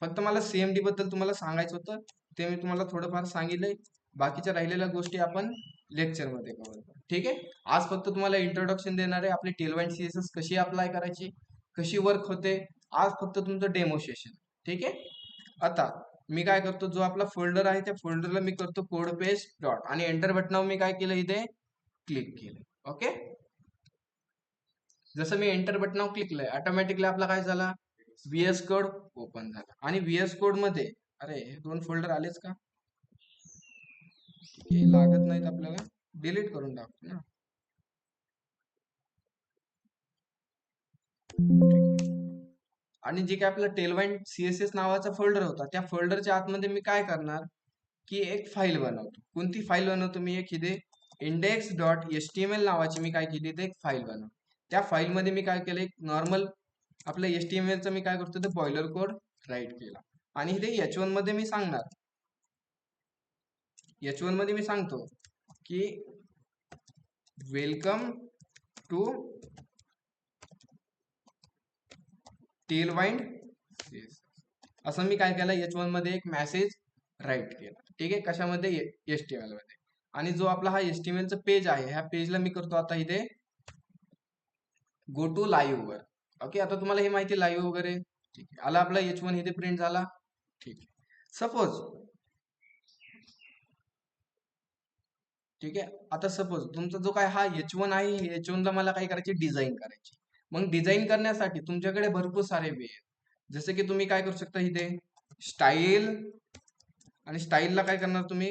फक्त मला सीएमडी बद्दल तुम्हाला सांगायचं होतं, ते मी तुम्हाला थोडंफार सांगितलंय. बाकीच्या राहिलेल्या गोष्टी आपण लेक्चर मध्ये कव्हर करू. ठीक आहे. आज फक्त तुम्हाला इंट्रोडक्शन देणार आहे, आपली टेलवाईन सीएसएस कशी अप्लाय करायची, कशी वर्क होते. आज फक्त तुमचं डेमो सेशन. ठीक आहे. आता मी काय करतो, जो आपला फोल्डर आहे त्या फोल्डरला मी करतो कोड पेस्ट डॉट आणि एंटर बटनावर मी काय केलं, इथे क्लिक केलं. ओके. जसं मी एंटर बटनावर क्लिक केलंय, ऑटोमॅटिकली आपला काय झाला, व्हीएस कोड ओपन झाला. आणि व्हीएस कोड मध्ये अरे हे 2 फोल्डर आलेच का, हे लागत नाहीत आपल्याला, डिलीट करून टाकतो ना. आणि जे काय आपलं टेलवाईन सीएसएस नावाचा फोल्डर होता, त्या फोल्डरच्या आतमध्ये मी काय करणार, की एक फाईल बनवतो. कोणती फाईल बनवतो मी, एक इथे index.html नावाची मी काय केली, इथे एक फाईल बनवतो. त्या फाईल मध्ये मी काय केलं, एक नॉर्मल आपलं HTML चं मी काय करतो, ते बॉयलर कोड राईट केला आणि इथे H1 मध्ये मी सांगणार H1 मध्ये मी सांगतो की वेलकम टू टेलवाइंड असं मी काय केलं, H1 मध्ये एक मेसेज राईट केला. ठीक आहे, कशामध्ये, HTML मध्ये. आणि जो आपला हा HTML चा पेज आहे, ह्या पेजला मी करतो आता इथे गो टू लाईव्ह वर. ओके, आता तुम्हाला हे माहिती लाईव्ह वगैरे. ठीक आहे, आला आपला H1 इथे प्रिंट झाला. ठीक आहे, सपोज, ठीक आहे, आता सपोज तुमचा जो काय हा H1 आहे, H1 ला मला काय करायची, डिझाईन करायची. मग डिझाईन करण्यासाठी तुमच्याकडे भरपूर सारे वे आहेत. जसे की तुम्ही काय करू शकता, इथे स्टाईल, आणि स्टाईलला काय करणार तुम्ही,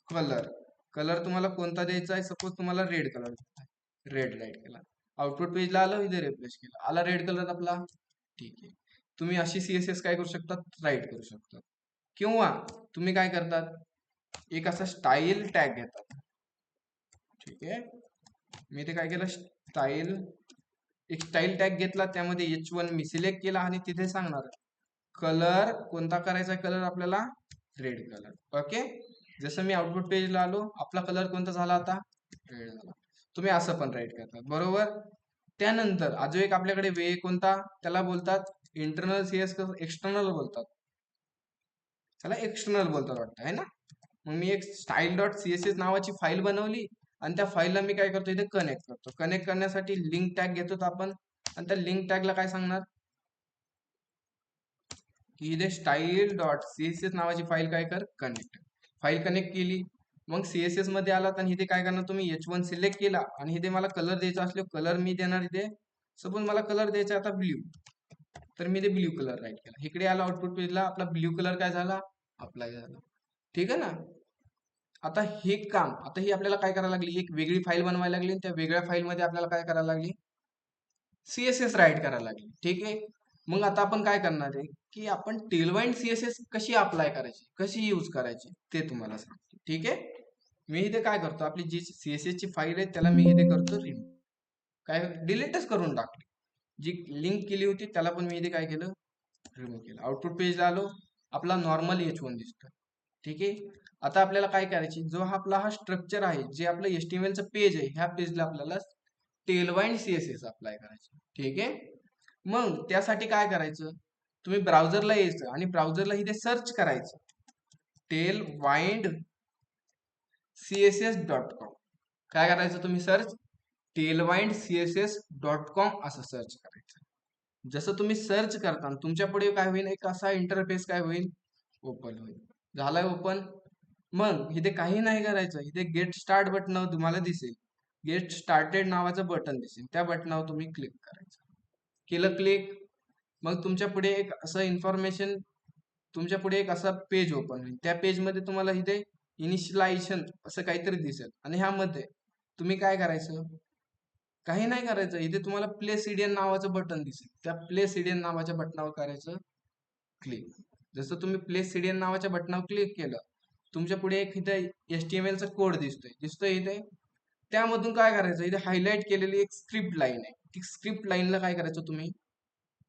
कलर. कलर तुम्हाला कोणता द्यायचा आहे, सपोज तुम्हाला रेड कलर, रेड राईट केला. आउटपुट पेजला आलं, इथे रिप्लेस केलं, आला रेड कलर आपला. ठीक आहे, तुम्ही अशी CSS काय करू शकता, राईट करू शकता. किंवा तुम्ही काय करतात, एक असा स्टाईल टॅग घेतात. ठीक आहे, मी ते काय केलं, स्टाईल, एक स्टाईल टॅग घेतला, त्यामध्ये H1 मी सिलेक्ट केला आणि तिथे सांगणार कलर कोणता करायचा, कलर आपल्याला रेड कलर. ओके, जसं मी आउटपुट पेजला आलो, आपला कलर कोणता झाला आता, रेड झाला. तुम्ही असं पण राईट करतात, बरोबर. त्यानंतर अजून एक आपल्याकडे वे कोणता, त्याला बोलतात इंटरनल CSS, एक्सटर्नल बोलतात, त्याला एक्सटर्नल बोलतात वाटतं, आहे ना. मग मी एक स्टाईल डॉट CSS नावाची फाईल बनवली, आणि त्या फाईलला मी काय करतो, इथे कनेक्ट करतो. कनेक्ट करण्यासाठी लिंक टॅग घेतो आपण, आणि त्या लिंक टॅगला काय सांगणार की इथे स्टाईल डॉट CSS नावाची फाईल काय कर, कनेक्ट. फाईल कनेक्ट केली, मग CSS मध्ये आलात, आणि इथे काय करणार तुम्ही, H1 सिलेक्ट केला, आणि इथे मला कलर द्यायचा असले, कलर मी देणार इथे. सपोज मला कलर द्यायचा आता ब्ल्यू, तर मी इथे ब्ल्यू कलर राईट केला. इकडे आला आउटपुट पेजला, आपला ब्ल्यू कलर काय झाला, अप्लाय झाला. ठीक आहे ना. आता हे काम, आता ही आपल्याला काय करायला लागली, एक वेगळी फाईल बनवायला लागली, त्या वेगळ्या फाईल मध्ये आपल्याला काय करायला लागली, CSS राईट करायला लागली. ठीक आहे, मग आता आपण काय करणार आहे, की आपण टेलवाइंड CSS कशी अप्लाय करायची, कशी यूज करायची, ते तुम्हाला सांगतो. ठीक आहे, मी इथे काय करतो, आपली जी CSS ची फाईल आहे त्याला मी इथे करतो रिमूव्ह, काय डिलीटच करून टाकली. जी लिंक केली होती त्याला पण मी इथे काय केलं, रिमूव्ह केलं. आउटपुट पेजला आलो, आपला नॉर्मल H1 दिसतो. ठीक आहे, आता आपल्याला काय करायची, जो आपला हा स्ट्रक्चर आहे, जे आपलं HTML चं पेज आहे, ह्या पेजला आपल्याला टेलवाइंड CSS अप्लाय करायची. ठीक आहे, मग त्यासाठी काय करायचं, तुम्ही ब्राउझरला यायचं, आणि ब्राउझरला इथे सर्च करायचं टेलवाइंड CSS.com. काय करायचं, तुम्ही सर्च टेलवाइंड CSS.com असं सर्च करायचं. जसं तुम्ही सर्च करता, तुमच्या पुढे काय होईल, एक असा इंटरफेस काय होईल, ओपन होईल. झालाय ओपन. मग इथे काही नाही करायचं, इथे गेट स्टार्ट बटन तुम्हाला दिसेल, गेट स्टार्टेड नावाचं बटन दिसेल, त्या बटनावर तुम्ही क्लिक करायचं. केलं क्लिक, मग तुमच्या पुढे एक असं इन्फॉर्मेशन, तुमच्या पुढे एक असा पेज ओपन होईल. त्या पेज मध्ये तुम्हाला इथे इनिशियलायझेशन असं काहीतरी दिसेल, आणि ह्यामध्ये तुम्ही काय करायचं, काही नाही करायचं, इथे तुम्हाला प्ले सीडीएन नावाचं बटन दिसेल, त्या प्ले सीडीएन नावाच्या बटनावर करायचं क्लिक. जसं तुम्ही प्ले सीडीएन नावाच्या बटनावर क्लिक केलं, तुमच्या पुढे एक इथे HTML चा कोड दिसतोय इथे. त्यामधून काय करायचं, इथे हायलाइट केलेली एक स्क्रिप्ट लाईन आहे, ती स्क्रिप्ट लाईनला काय करायचं, तुम्ही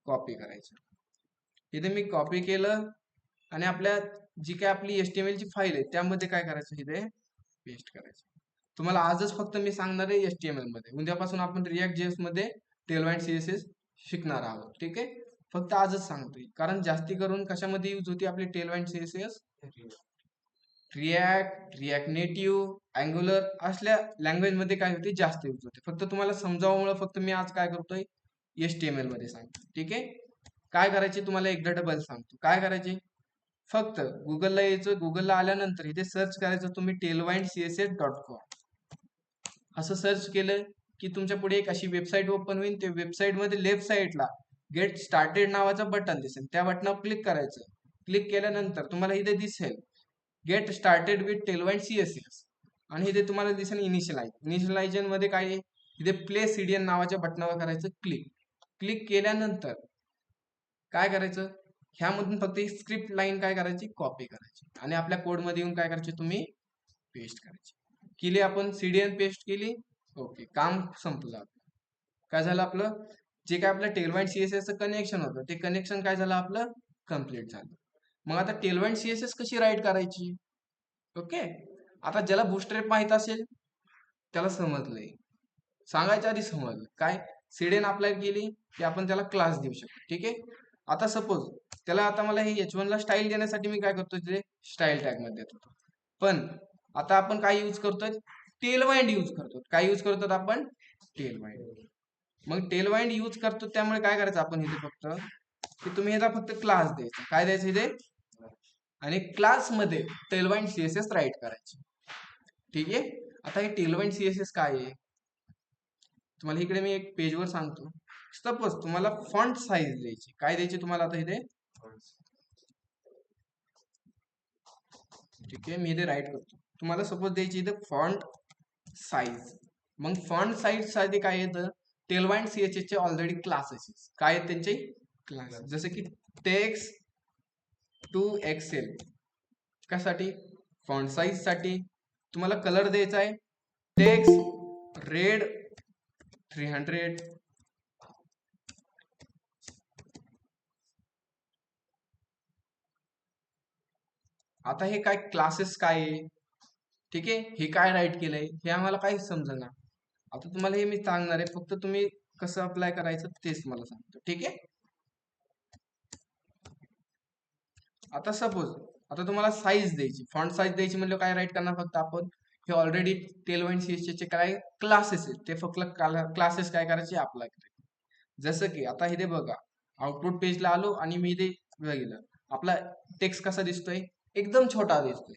कॉपी करायचं. इथे मी कॉपी केलं, आणि आपल्या जी काय आपली HTML ची फाईल आहे त्यामध्ये काय करायचं, इथे पेस्ट करायचं. तुम्हाला आजच फक्त मी सांगणार आहे HTML मध्ये, उद्यापासून आपण React.js मध्ये टेलवाइंड CSS शिकणार आहोत. ठीक आहे, फक्त आजच सांगतोय, कारण जास्ती करून कशामध्ये यूज होती आपली टेलवाइंड CSS, रिॲक्ट नेटिव्ह, अँग्युलर असल्या लँग्वेज मध्ये काय होते, जास्त यूज होते. फक्त तुम्हाला समजावमुळे फक्त मी आज काय करतोय, HTML मध्ये सांगतो. ठीक आहे, काय करायचे तुम्हाला एकदा डबल सांगतो, काय करायचे, फक्त गुगलला यायचं, गुगलला आल्यानंतर इथे सर्च करायचं तुम्ही टेलवाइंड CSS.com. असं सर्च केलं की तुमच्या पुढे एक अशी वेबसाईट ओपन होईल. त्या वेबसाईट मध्ये लेफ्ट साईडला गेट स्टार्टेड नावाचं बटन दिसेल, त्या बटनावर क्लिक करायचं. क्लिक केल्यानंतर तुम्हाला इथे दिसेल गेट स्टार्टेड विथ टेलवाइंड CSS, आणि इथे तुम्हाला दिसेल इनिशियलायझेशन मध्ये काय आहे, इथे प्ले सीडीएन नावाच्या बटनावर करायचं क्लिक. क्लिक केल्यानंतर काय करायचं, ह्यामधून फक्त ही स्क्रिप्ट लाईन काय करायची, कॉपी करायची, आणि आपल्या कोड मध्ये येऊन काय करायचे, तुम्ही पेस्ट करायची. केली आपण CDN पेस्ट केली. ओके, काम संपलं. काय झालं आपलं, जे काय आपलं टेलवाइंड CSS चं कनेक्शन होतं, ते कनेक्शन काय झालं आपलं, कम्प्लीट झालं. मग आता टेलवाइंड CSS कशी राईट करायची, ओके, आता ज्याला बूटस्ट्रॅप माहित असेल त्याला समजलंय, सांगायच्या आधी समजलं काय सीडेन अप्लाय केली की आपण त्याला क्लास देऊ शकतो. ठीक आहे. आता सपोज त्याला आता मला हे H1 ला स्टाईल देण्यासाठी मी काय करतो, तिथे स्टाईल टॅग मध्ये देतो. पण आता आपण काय यूज करतोय, टेलवाइंड यूज करतो. काय यूज करतो आपण, टेलवाइंड. मग टेलवाइंड यूज करतो त्यामुळे काय करायचं आपण इथे फक्त की तुम्ही याचा फक्त क्लास द्यायचा. काय द्यायचं इथे, आणि क्लास मध्ये टेलवाइंड सीएसएस राईट करायचे. ठीक आहे. आता हे टेलवाइंड सीएसएस काय आहे तुम्हाला इकडे मी एक पेजवर सांगतो. सपोज तुम्हाला फॉन्ट साईज द्यायची, काय द्यायची तुम्हाला आता इथे, ठीक आहे मी इथे राईट करतो. तुम्हाला सपोज द्यायची इथे फॉन्ट साईज. मग फॉन्ट साईज साठी काय येतं, टेलवाइंड सीएसएस चे ऑलरेडी क्लासेस काय आहेत त्यांचे क्लास, जसे की टेक्स्ट टू एक्सेल. कशासाठी, फॉन्ट साईज साठी. तुम्हाला कलर द्यायचा आहे टेक्स्ट रेड 300. आता हे काय क्लासेस काय आहे, ठीक आहे, हे काय राईट केलंय हे आम्हाला काही समजेना. आता तुम्हाला हे मी सांगणार आहे, फक्त तुम्ही कसं अप्लाय करायचं तेच मला सांगतो. ठीक आहे. आता सपोज आता तुम्हाला साईज द्यायची, फॉन्ट साईज द्यायची म्हणजे काय राईट करणार फक्त आपण, हे ऑलरेडी टेलवाइंड सीएसएस चे काय क्लासेस आहेत ते फक्त क्लासेस काय करायचे अप्लाय करायचे. जसं की आता इथे बघा आउटपुट पेजला आलो आणि मी इथे बघितलं आपला टेक्स्ट कसा दिसतोय, एकदम छोटा दिसतोय.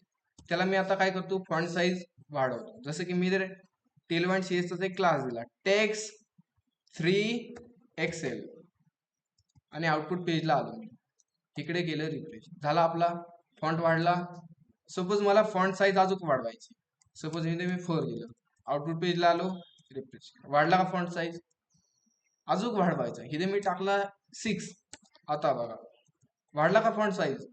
त्याला मी आता काय करतो, फॉन्ट साईज वाढवतो. जसं की मी इथे टेलवाइंड सीएसएस एक क्लास दिला टेक्स्ट 3XL आणि आउटपुट पेजला आलो मी, इकडे गेलं रिफ्रेश झाला, आपला फॉन्ट वाढला. सपोज मला फॉन्ट साईज अजून वाढवायची, सपोज इथे मी 4 गेलो, आउटपुट पेजला आलो, रिफ्रेश वाढला का फॉन्ट साईज, अजून वाढवायचा, इथे मी टाकला 6. आता बघा वाढला का फॉन्ट साईज,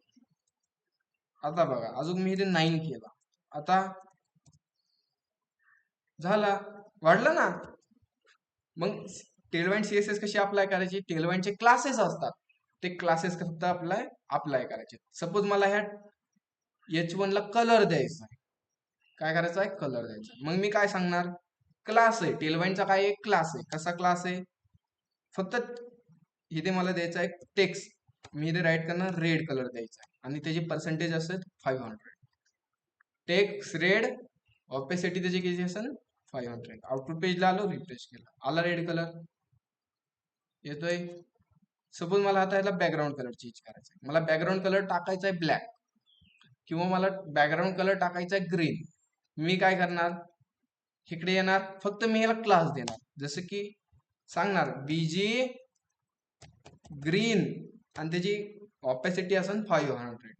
आता बघा अजून मी इथे 9 केला, आता झाला, वाढला ना. मग टेलवाइंड सीएसएस कशी अप्लाय करायची, टेलवाइंडचे क्लासेस असतात ते क्लासेस फक्त अप्लाय करायचे. सपोज मला ह्या H1 ला कलर द्यायचा आहे, काय करायचं आहे, कलर द्यायचा. मग मी काय सांगणार, क्लास आहे टेलवाइंडचा, काय एक क्लास आहे. कसा क्लास आहे, फक्त इथे मला द्यायचा आहे टेक्स्ट, मी इथे राईट करणार रेड कलर द्यायचा आहे आणि त्याची पर्सेंटेज असेल 500. टेक्स्ट रेड, ऑपेसिटी त्याची किती असेल 500. आउटपुट पेजला आलो, रिफ्रेश केला, आला रेड कलर येतोय. सपोज मला आता याला बॅकग्राऊंड कलर चेंज करायचा आहे, मला बॅकग्राऊंड कलर टाकायचा आहे ब्लॅक किंवा मला बॅकग्राऊंड कलर टाकायचा आहे ग्रीन. मी काय करणार, इकडे येणार, फक्त मी याला क्लास देणार, जसं की सांगणार बीजी ग्रीन आणि त्याची ऑपेसिटी असेल 500.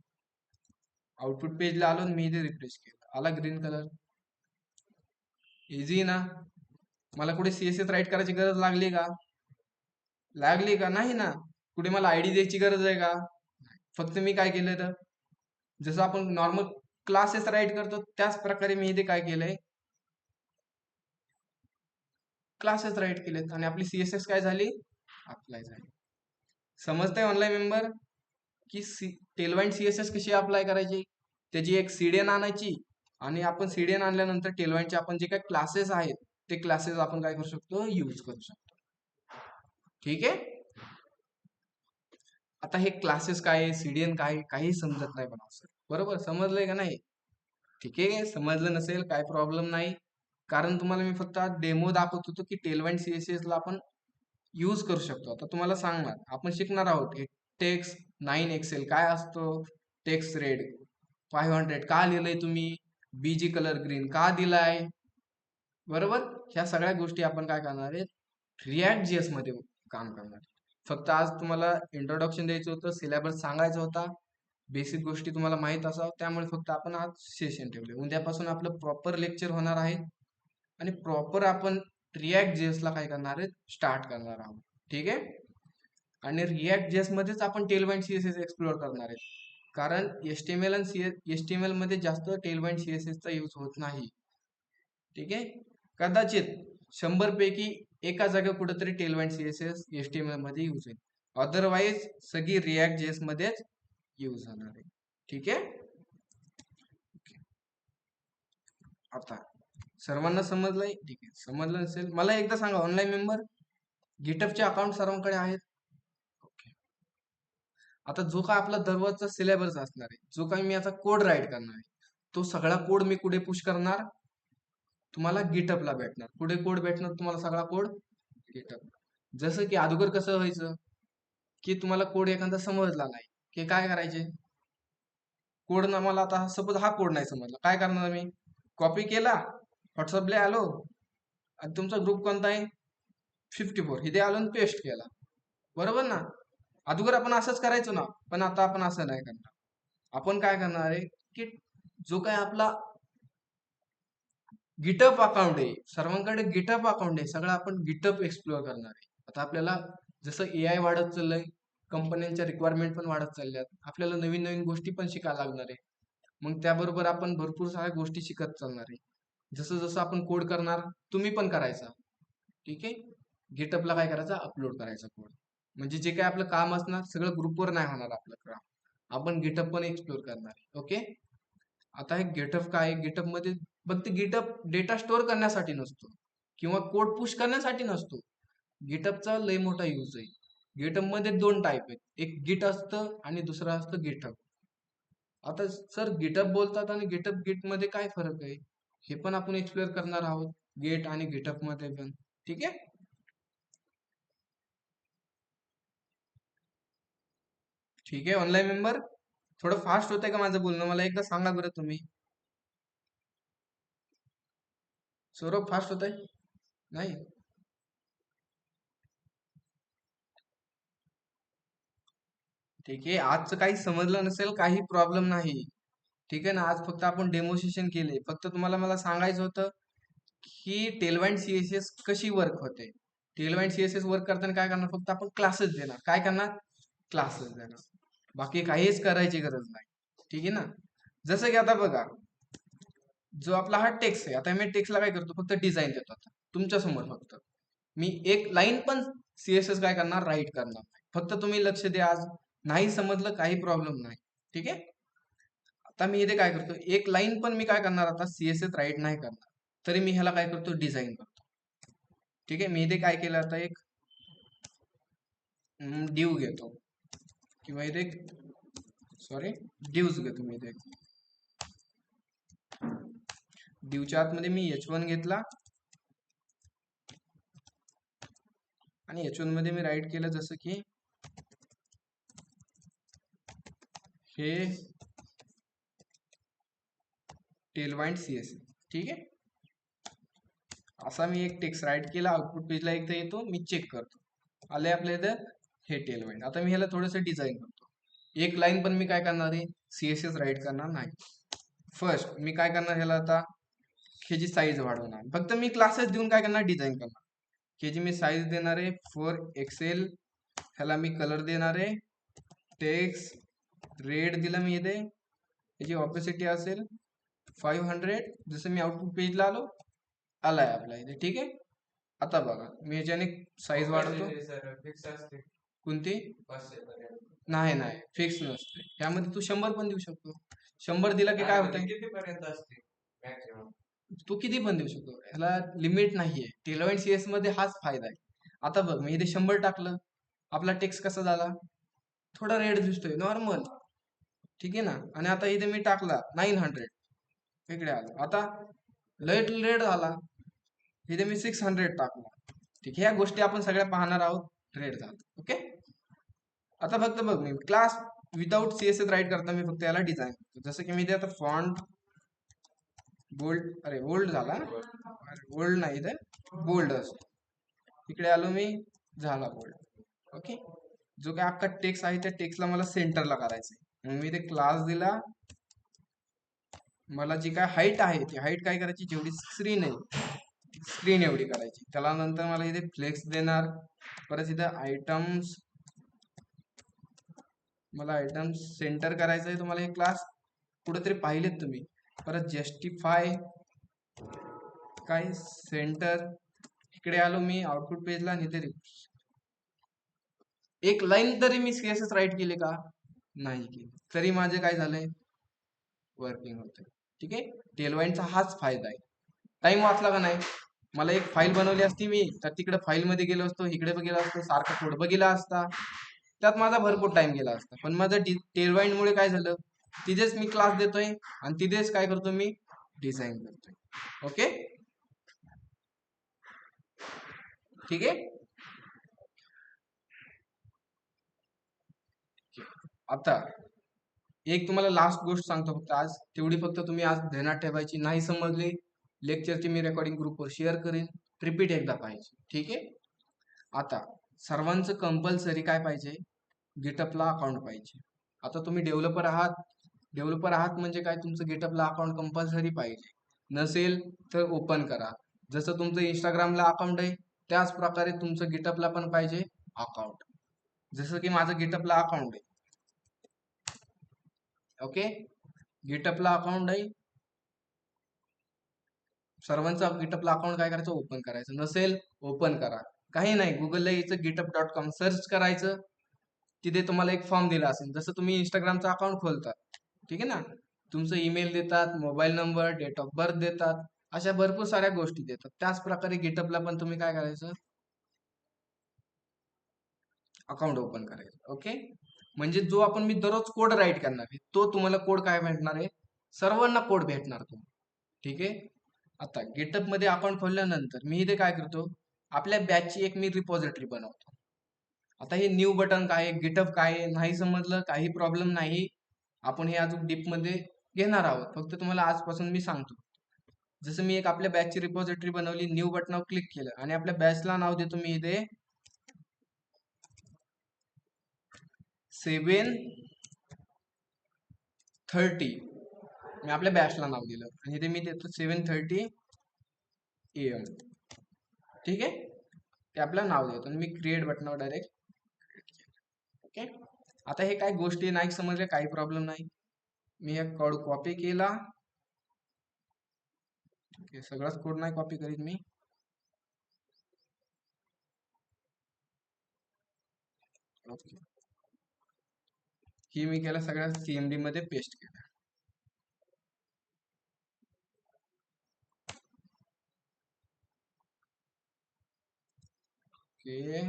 आउटपुट पेजला आलो, मी इथे रिफ्रेश केलं, आला ग्रीन कलर. इझी ना. मला कुठे सीएसएस राईट करायची गरज लागली का, नाही ना. कुठे मला आयडी द्यायची गरज आहे का, फक्त मी काय केलं तर जसं आपण नॉर्मल क्लासेस राईट करतो त्याच प्रकारे मी इथे काय केलंय, क्लासेस राईट केलेत आणि आपली सीएसएस काय झाली, अप्लाय झाली. समजतंय ऑनलाईन मेंबर की टेलवाइंड सीएसएस कशी अप्लाय करायची, त्याची एक सीडीएन आणायची आणि आपण सीडीएन आणल्यानंतर टेलवाइंडचे आपण जे काही क्लासेस आहेत ते क्लासेस आपण काय करू शकतो, यूज करू शकतो. ठीक आहे. आता हे क्लासेस काय आहे, सीडीएन काय आहे, काही समजत नाही पण असं, बरोबर समजलंय का नाही, ठीक आहे. समजलं नसेल काय प्रॉब्लेम नाही, कारण तुम्हाला मी फक्त डेमो दाखवत होतो की टेलवाइंड सीएसएस ला आपण यूज करू शकतो. आता तुम्हाला सांगणार, आपण शिकणार आहोत टेक्स्ट 9XL काय असतो, टेक्स्ट रेड 500 का लिहिलंय तुम्ही, बीजी कलर ग्रीन का दिलाय, बरोबर. ह्या सगळ्या गोष्टी आपण काय करणार आहे, रिॲक्ट जीएस मध्ये काम करणार. फक्त आज तुम्हाला इंट्रोडक्शन द्यायचं होतं, सिलेबस सांगायचा होता, बेसिक गोष्टी तुम्हाला माहित असावं, त्यामुळे फक्त आपण आज सेशन ठेवले. उद्यापासून आपलं प्रॉपर लेक्चर होणार आहे आणि प्रॉपर आपण रिॲक्ट जेएस ला काय करणार आहे, स्टार्ट करणार आहोत. ठीक आहे. आणि रिॲक्ट जेएस मध्येच आपण टेलवाइंड सीएसएस एक्सप्लोर करणार आहे, कारण एचटीएमएल आणि एचटीएमएल मध्ये जास्त टेलवाइंड सीएसएस चा यूज होत नाही. ठीक आहे. कदाचित 100 पैकी एका जागा कुठेतरी टेलवाइंड सीएसएस एचटीएमएल मध्ये यूज होईल, अदरवाइज सगळी रिॲक्ट जेएस मध्येच यूज होणार आहे. ठीक आहे. आता सर्वांना समजलंय? ठीक आहे. समजलं नसेल मला एकदा सांगा, ऑनलाईन मेंबर गिटअपचे अकाउंट सर्वांकडे आहेत? ओके. आता जो काय आपला दररोजचा सिलेबस असणार आहे, जो काही मी आता कोड राईट करणार आहे, तो सगळा कोड मी कुठे पुश करणार? तुम्हाला गिटअपला भेटणार. कुठे कोड भेटणार तुम्हाला सगळा कोड? गिटअप. जसं की अगोदर कसं व्हायचं, की तुम्हाला कोड एखादा समजला नाही की काय करायचे? कोड ना मला आता सपोज हा कोड नाही समजला, काय करणार मी? कॉपी केला, व्हॉट्सअपला आलो, आणि तुमचा ग्रुप कोणता आहे? 54, इथे आलो आणि पेस्ट केला. बरोबर ना? अगोदर आपण असंच करायचो ना, पण आता आपण असं नाही करणार. आपण काय करणार आहे, की जो काय आपला गिटअप अकाउंट आहे, सर्वांकडे गिटअप अकाउंट आहे, सगळं आपण गिटअप एक्सप्लोअर करणार आहे. आता आपल्याला जसं एआय वाढत चाललंय, कंपन्यांच्या रिक्वायरमेंट पण वाढत चालल्यात, आपल्याला नवीन नवीन गोष्टी पण शिकायला लागणार आहे. मग त्याबरोबर आपण भरपूर साऱ्या गोष्टी शिकत चालणार आहे. जसं जसं आपण कोड करणार, तुम्ही पण करायचा. ठीक आहे. गिटअपला काय करायचं? अपलोड करायचा कोड. म्हणजे जे काय आपलं काम असणार सगळं ग्रुपवर नाही होणार आपलं काम, आपण गिटअप पण एक्सप्लोर करणार आहे. ओके. आता हे गिटअप काय आहे? गिटअप मध्ये फक्त गिटअप डेटा स्टोअर करण्यासाठी नसतो किंवा कोड पुश करण्यासाठी नसतो. गिटअपचा लय मोठा यूज आहे. गिटअप मध्ये दोन टाईप आहेत, एक गिट असतं आणि दुसरं असतं गिटअप. आता सर गिटअप बोलतात आणि गिटअप गिट मध्ये काय फरक आहे, हे पण आपण एक्सप्लोअर करणार आहोत, गेट आणि गिटअप मध्ये पण. ठीक आहे. ठीक आहे. ऑनलाईन मेंबर थोडं फास्ट होतंय का माझं बोलणं? मला एकदा सांगा बरं तुम्ही. सौरभ फास्ट होत आहे? नाही. ठीक आहे. आजचं काही समजलं नसेल काही प्रॉब्लेम नाही. ठीक आहे ना. आज फक्त आपण डेमोन्स्ट्रेशन केले. फक्त तुम्हाला मला सांगायचं होतं की टेलवाइंड सीएसएस कशी वर्क होते. टेलवाइंड सीएसएस वर्क करताना काय करणार? फक्त आपण क्लासेस देणार. काय करणार? क्लासेस देणार. बाकी काहीच करायची गरज नाही. ठीक आहे ना. जसं की आता बघा, जो आपला हा टेक्स्ट आहे, आता मी टेक्स्टला काय करतो? फक्त डिझाईन देतो. आता तुमच्या समोर फक्त मी एक लाईन पण सीएसएस काय करणार? राईट करणार नाही. फक्त तुम्ही लक्ष द्या. आज नाही समजलं काही प्रॉब्लेम नाही. ठीक आहे. आता मी इथे काय करतो? एक लाईन पण मी काय करणार? आता सीएसएस राईट नाही करणार, तरी मी ह्याला काय करतो? डिझाईन करतो. ठीक आहे. मी इथे काय केलं? आता एक डिव घेतो किंवा इथे सॉरी डिव्स घेतो मी इथे. डिवच्या आतमध्ये मी H1 घेतला आणि H1 मध्ये मी राईट केलं जसं की हे टेलवाइंड सीएसएस. ठीक आहे. असा मी एक टेक्स्ट राईट केला, आउटपुट पेजला एकदा येतो, मी चेक करतो, आले आपल्या इथं हे टेलवाइंड. आता मी ह्याला थोडंसं डिझाईन करतो. एक लाईन पण मी काय करणार आहे? सीएसएस राईट करणार नाही. फर्स्ट मी काय करणार? ह्याला आता ह्याची साईज वाढवणार. फक्त मी क्लासेस देऊन काय करणार? डिझाईन करणार. ह्याची मी साईज देणार आहे 4 XL. ह्याला मी कलर देणार आहे टेक्स्ट रेड दिलं मी इथे. याची ऑपेसिटी असेल 500. जसं मी आउटपुट पेजला आलाय आपल्या इथे. ठीक आहे. आता बघा मी याच्याने साईज वाढवतो. कोणती? नाही नाही फिक्स नसते. त्यामध्ये तू 100 पण देऊ शकतो. 100 दिला की काय होतंय? तू किती पण देऊ शकतो, ह्याला लिमिट नाहीये. टेलवाइंड सीएस मध्ये हाच फायदा आहे. आता बघ मी इथे 100 टाकलं, आपला टेक्स्ट कसा झाला? थोडा रेड दिसतोय नॉर्मल. ठीक आहे ना. आणि आता इथे मी टाकला 900, इकडे आलो, आता लाईट रेड झाला. इथे मी 600 टाकला. ठीक आहे. या गोष्टी आपण सगळ्या पाहणार आहोत. रेड झाला. ओके. आता फक्त बघ मी क्लास विदाउट सीएसएस राईट करता मी फक्त याला डिझाईन करतो. जसं की मी इथे आता फॉन्ट बोल्ड, अरे बोल्ड झाला, बोल्ड नाही इथे बोल्ड असतो. इकडे आलो मी, झाला बोल्ड. ओके. जो काय अख्खा टेक्स्ट आहे त्या टेक्स्टला मला सेंटरला करायचंय. मग मी इथे क्लास दिला. मला जी काय हाईट आहे ती हाईट काय करायची? जेवढी स्क्रीन आहे स्क्रीन एवढी करायची. त्याला नंतर मला इथे फ्लेक्स देणार. परत इथे आयटम्स, मला आयटम्स सेंटर करायचं आहे. तुम्हाला हे क्लास कुठेतरी पाहिलेत तुम्ही. परत जस्टिफाय काय सेंटर. इकडे आलो मी आउटपुट पेजला आणि इथे एक लाईन तरी मी सीएसएस राईट केले का? नाही केली. तरी माझे काय झालंय? वर्किंग होते. ठीक आहे, टेलवाईनचा हाच फायदा आहे. टाइम वाचला का नाही? मला एक फाईल बनवली असती मी, तर तिकडे फाईल मध्ये गेलो असतो, इकडे गेलो असतो, सारखा कोड बघितला असता, त्यात माझा भरपूर टाइम गेला असता. पण माझं टेलवाईन मुळे काय झालं, तिथेच मी क्लास देतोय आणि तिथेच काय करतो मी, डिझाईन करतोय. ओके, ठीक आहे. आता एक तुम्हाला लास्ट गोष्ट सांगतो फक्त आज, तेवढी फक्त तुम्ही आज ध्यानात ठेवायची. नाही समजले, लेक्चरची मी रेकॉर्डिंग ग्रुपवर शेअर करेन, रिपीट एकदा पाहिजे. ठीक आहे. आता सर्वांचं कंपल्सरी काय पाहिजे, गिटअपला अकाउंट पाहिजे. आता तुम्ही डेव्हलपर आहात, डेव्हलपर आहात म्हणजे काय, तुमचं गिटअपला अकाउंट कंपल्सरी पाहिजे. नसेल तर ओपन करा. जसं तुमचं इंस्टाग्रामला अकाउंट आहे, त्याच प्रकारे तुमचं गिटअपला पण पाहिजे अकाउंट. जसं की माझं गिटअपला अकाउंट आहे. ओके, गिटअपला अकाउंट आहे. सर्वांचा गिटअपला अकाउंट काय करायचं, ओपन करायचं. नसेल ओपन करा, काही नाही, गुगलला यायचं, गिटअप.com सर्च करायचं. तिथे तुम्हाला एक फॉर्म दिला असेल, जसं तुम्ही इंस्टाग्रामचा अकाउंट खोलता, ठीक आहे ना, तुमचं ईमेल देतात, mobile number, date of birth देतात, अशा भरपूर साऱ्या गोष्टी देतात. त्याच प्रकारे गिटअपला पण तुम्ही काय करायचं, अकाउंट ओपन करायचं. ओके, म्हणजे जो आपण मी दररोज कोड राईट करणार आहे, तो तुम्हाला कोड काय भेटणार आहे, सर्वांना कोड भेटणार तो. ठीक आहे. आता गिटअप मध्ये अकाउंट खोलल्यानंतर मी इथे काय करतो, आपल्या बॅचची एक मी रिपॉझिटरी बनवतो. आता हे न्यू बटन काय आहे, गिटअप काय आहे, नाही समजलं काही प्रॉब्लेम नाही, आपण हे अजून डीप मध्ये घेणार आहोत. फक्त तुम्हाला आजपासून मी सांगतो. जसं मी एक आपल्या बॅचची रिपॉझिटरी बनवली, न्यू बटनावर क्लिक केलं आणि आपल्या बॅचला नाव देतो मी इथे 7:30. मी आपल्या बॅचला नाव दिलं आणि इथे मी देतो 7:30 AM. ठीक आहे, ते आपलं नाव देतो आणि मी क्रिएट बटनावर डायरेक्ट. ओके, आता हे काय गोष्टी नाही समजल्या, काही प्रॉब्लेम नाही. मी हे कोड कॉपी केला. ओके, सगळाच कोड नाही कॉपी करीत मी. ओके, ही मी केलं सगळ्या CMD मध्ये पेस्ट केलं. ओके,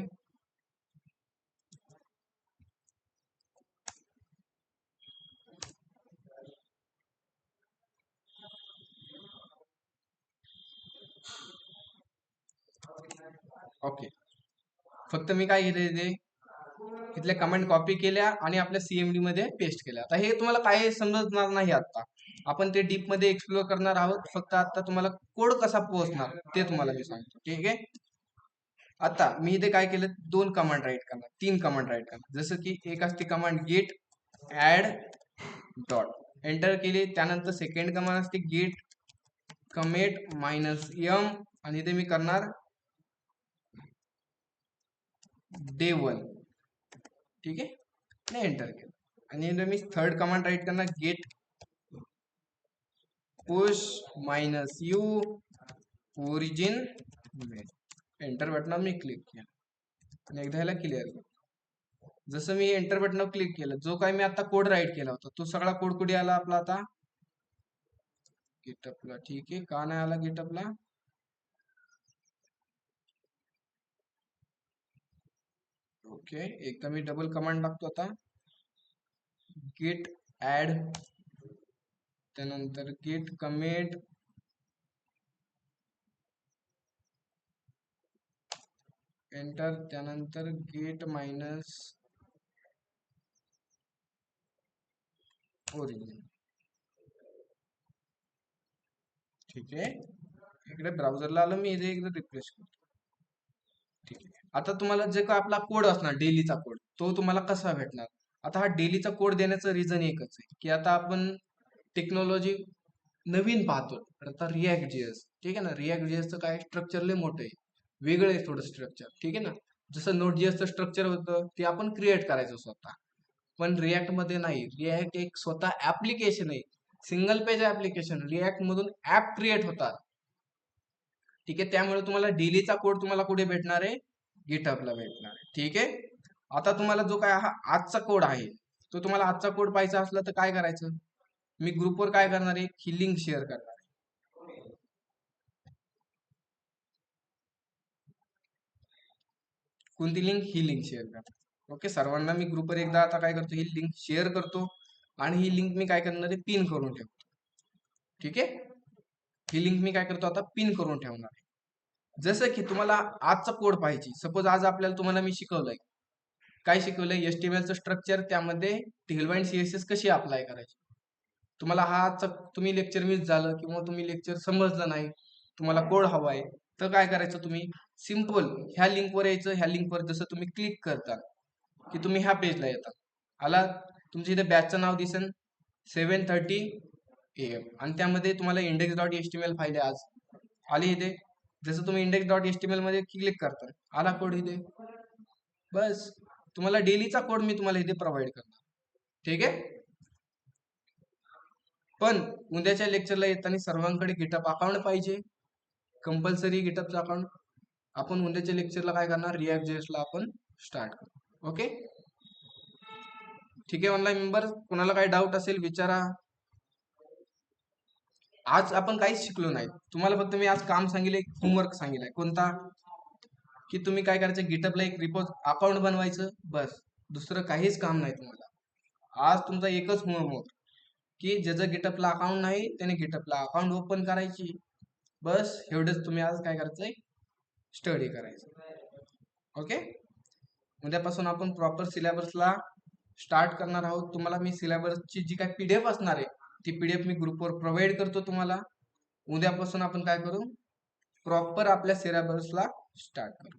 ओके, फक्त मी काय केलं इथे, इथल्या कमेंट कॉपी केल्या आणि आपल्या CMD मध्ये पेस्ट केल्या. आता हे तुम्हाला काही समजणार नाही, आता आपण ते डीप मध्ये एक्सप्लोर करणार आहोत. फक्त आता तुम्हाला कोड कसा पोहोचणार ते तुम्हाला मी सांगतो. ठीक आहे. आता मी इथे काय केलं, 2 कमांड राईट करणार, 3 कमांड राईट करणार. जसं की एक असते command git add dot, enter केली. त्यानंतर सेकंड कमांड असते गेट कमेट -m आणि इथे मी करणार डे 1. ठीक आहे, आणि एंटर केलं. आणि इथे मी थर्ड कमांड राईट करणार git push -u origin. Enter बटनावर मी क्लिक केलं आणि एकदा ह्याला क्लिअर केलं. जसं मी एंटर बटनावर क्लिक केलं, जो काही मी आता कोड राईट केला होता तो सगळा कोड कुठे आला आपला आता, गिटअपला. ठीक आहे, का नाही आला गिटअपला, ओके, एकदा मी डबल कमांड टाकतो आता, गेट ऍड, त्यानंतर गेट कमेट, एंटर, त्यानंतर गेट मायनस ओरिजिन. ठीक आहे, इकडे ब्राउझरला आलो मी, इथे एकदा रिफ्रेश करतो. ठीक आहे, आता तुम्हाला जे काय आपला कोड असणार डेलीचा कोड, तो तुम्हाला कसा भेटणार. आता हा डेलीचा कोड देण्याचं रिझन एकच आहे की आता आपण टेक्नॉलॉजी नवीन पाहतो. आता रिॲक्ट जीएस, ठीक आहे ना, रिॲक्ट जीएसचं काय स्ट्रक्चर लय मोठं आहे, वेगळं आहे थोडं स्ट्रक्चर. ठीक आहे ना, जसं नोट जीएसचं स्ट्रक्चर होतं ते आपण क्रिएट करायचं स्वतः, पण रिॲक्ट मध्ये नाही. रिॲक्ट एक स्वतः ऍप्लिकेशन आहे, सिंगल पेज ऍप्लिकेशन. रिॲक्ट मधून ऍप क्रिएट होतात. ठीक आहे, त्यामुळे तुम्हाला डेलीचा कोड तुम्हाला कुठे भेटणार आहे, गिटहबला भेटणार आहे. ठीक आहे, आता तुम्हाला जो काय हा आजचा कोड आहे, तो तुम्हाला आजचा कोड पाहिजे असला तर काय करायचं, मी ग्रुपवर काय करणार आहे, ही लिंक शेअर करणार आहे. कोणती लिंक, ही लिंक शेअर करणार. ओके, सर्वांना मी ग्रुपवर एकदा आता काय करतो, ही लिंक शेअर करतो आणि ही लिंक मी काय करणार आहे, पिन करून ठेवतो. ठीक आहे, ही लिंक मी काय करतो आता, पिन करून ठेवणार आहे. जसं की तुम्हाला आजचा कोड पाहिजे, सपोज आज आपल्याला तुम्हाला मी शिकवलंय, काय शिकवलंय, HTML चं स्ट्रक्चर, त्यामध्ये टेलवाईन CSS कशी अप्लाय करायची. तुम्हाला हा आजचा तुम्ही लेक्चर मिस झालं किंवा तुम्ही लेक्चर समजलं नाही, तुम्हाला कोड हवा आहे, तर काय करायचं, तुम्ही सिंपल ह्या लिंकवर यायचं. ह्या लिंकवर जसं तुम्ही क्लिक करता की तुम्ही ह्या पेजला येता. आला, तुमच्या इथे बॅचचं नाव दिसेल 7:30 AM आणि त्यामध्ये तुम्हाला index.html फाईल आहे आज आली इथे. जसं तुम्ही index.html मध्ये क्लिक करता, आला कोड इथे. बस, तुम्हाला डेलीचा कोड मी तुम्हाला इथे प्रोव्हाइड करणार. ठीक आहे, पण उद्याच्या लेक्चरला येताना सर्वांकडे गिटअप अकाउंट पाहिजे, कंपल्सरी गिटअपचं अकाउंट. आपण उद्याच्या लेक्चरला काय करणार, React.js ला आपण स्टार्ट करू. ओके, ठीक आहे. ऑनलाईन मेंबर, कोणाला काही डाऊट असेल विचारा. आज आपण काहीच शिकलो नाही, तुम्हाला फक्त मी आज काम सांगितले, होमवर्क सांगितलाय. कोणता, की तुम्ही काय करायचं, गिटअपला एक रिपोज अकाउंट बनवायचं, बस. दुसरं काहीच काम नाही तुम्हाला. आज तुमचा एकच होमवर्क, की ज्याचं गिटअपला अकाउंट नाही त्याने गिटअपला अकाउंट ओपन करायची. बस एवढंच तुम्ही आज काय करायचंय, स्टडी करायचं. ओके, उद्यापासून आपण प्रॉपर सिलेबसला स्टार्ट करणार आहोत. तुम्हाला मी सिलेबसची जी काय PDF असणार आहे, ती PDF मी ग्रुपवर प्रोव्हाइड करतो तुम्हाला. उद्यापासून आपण काय करू, प्रॉपर आपल्या सिलेबसला स्टार्ट करू.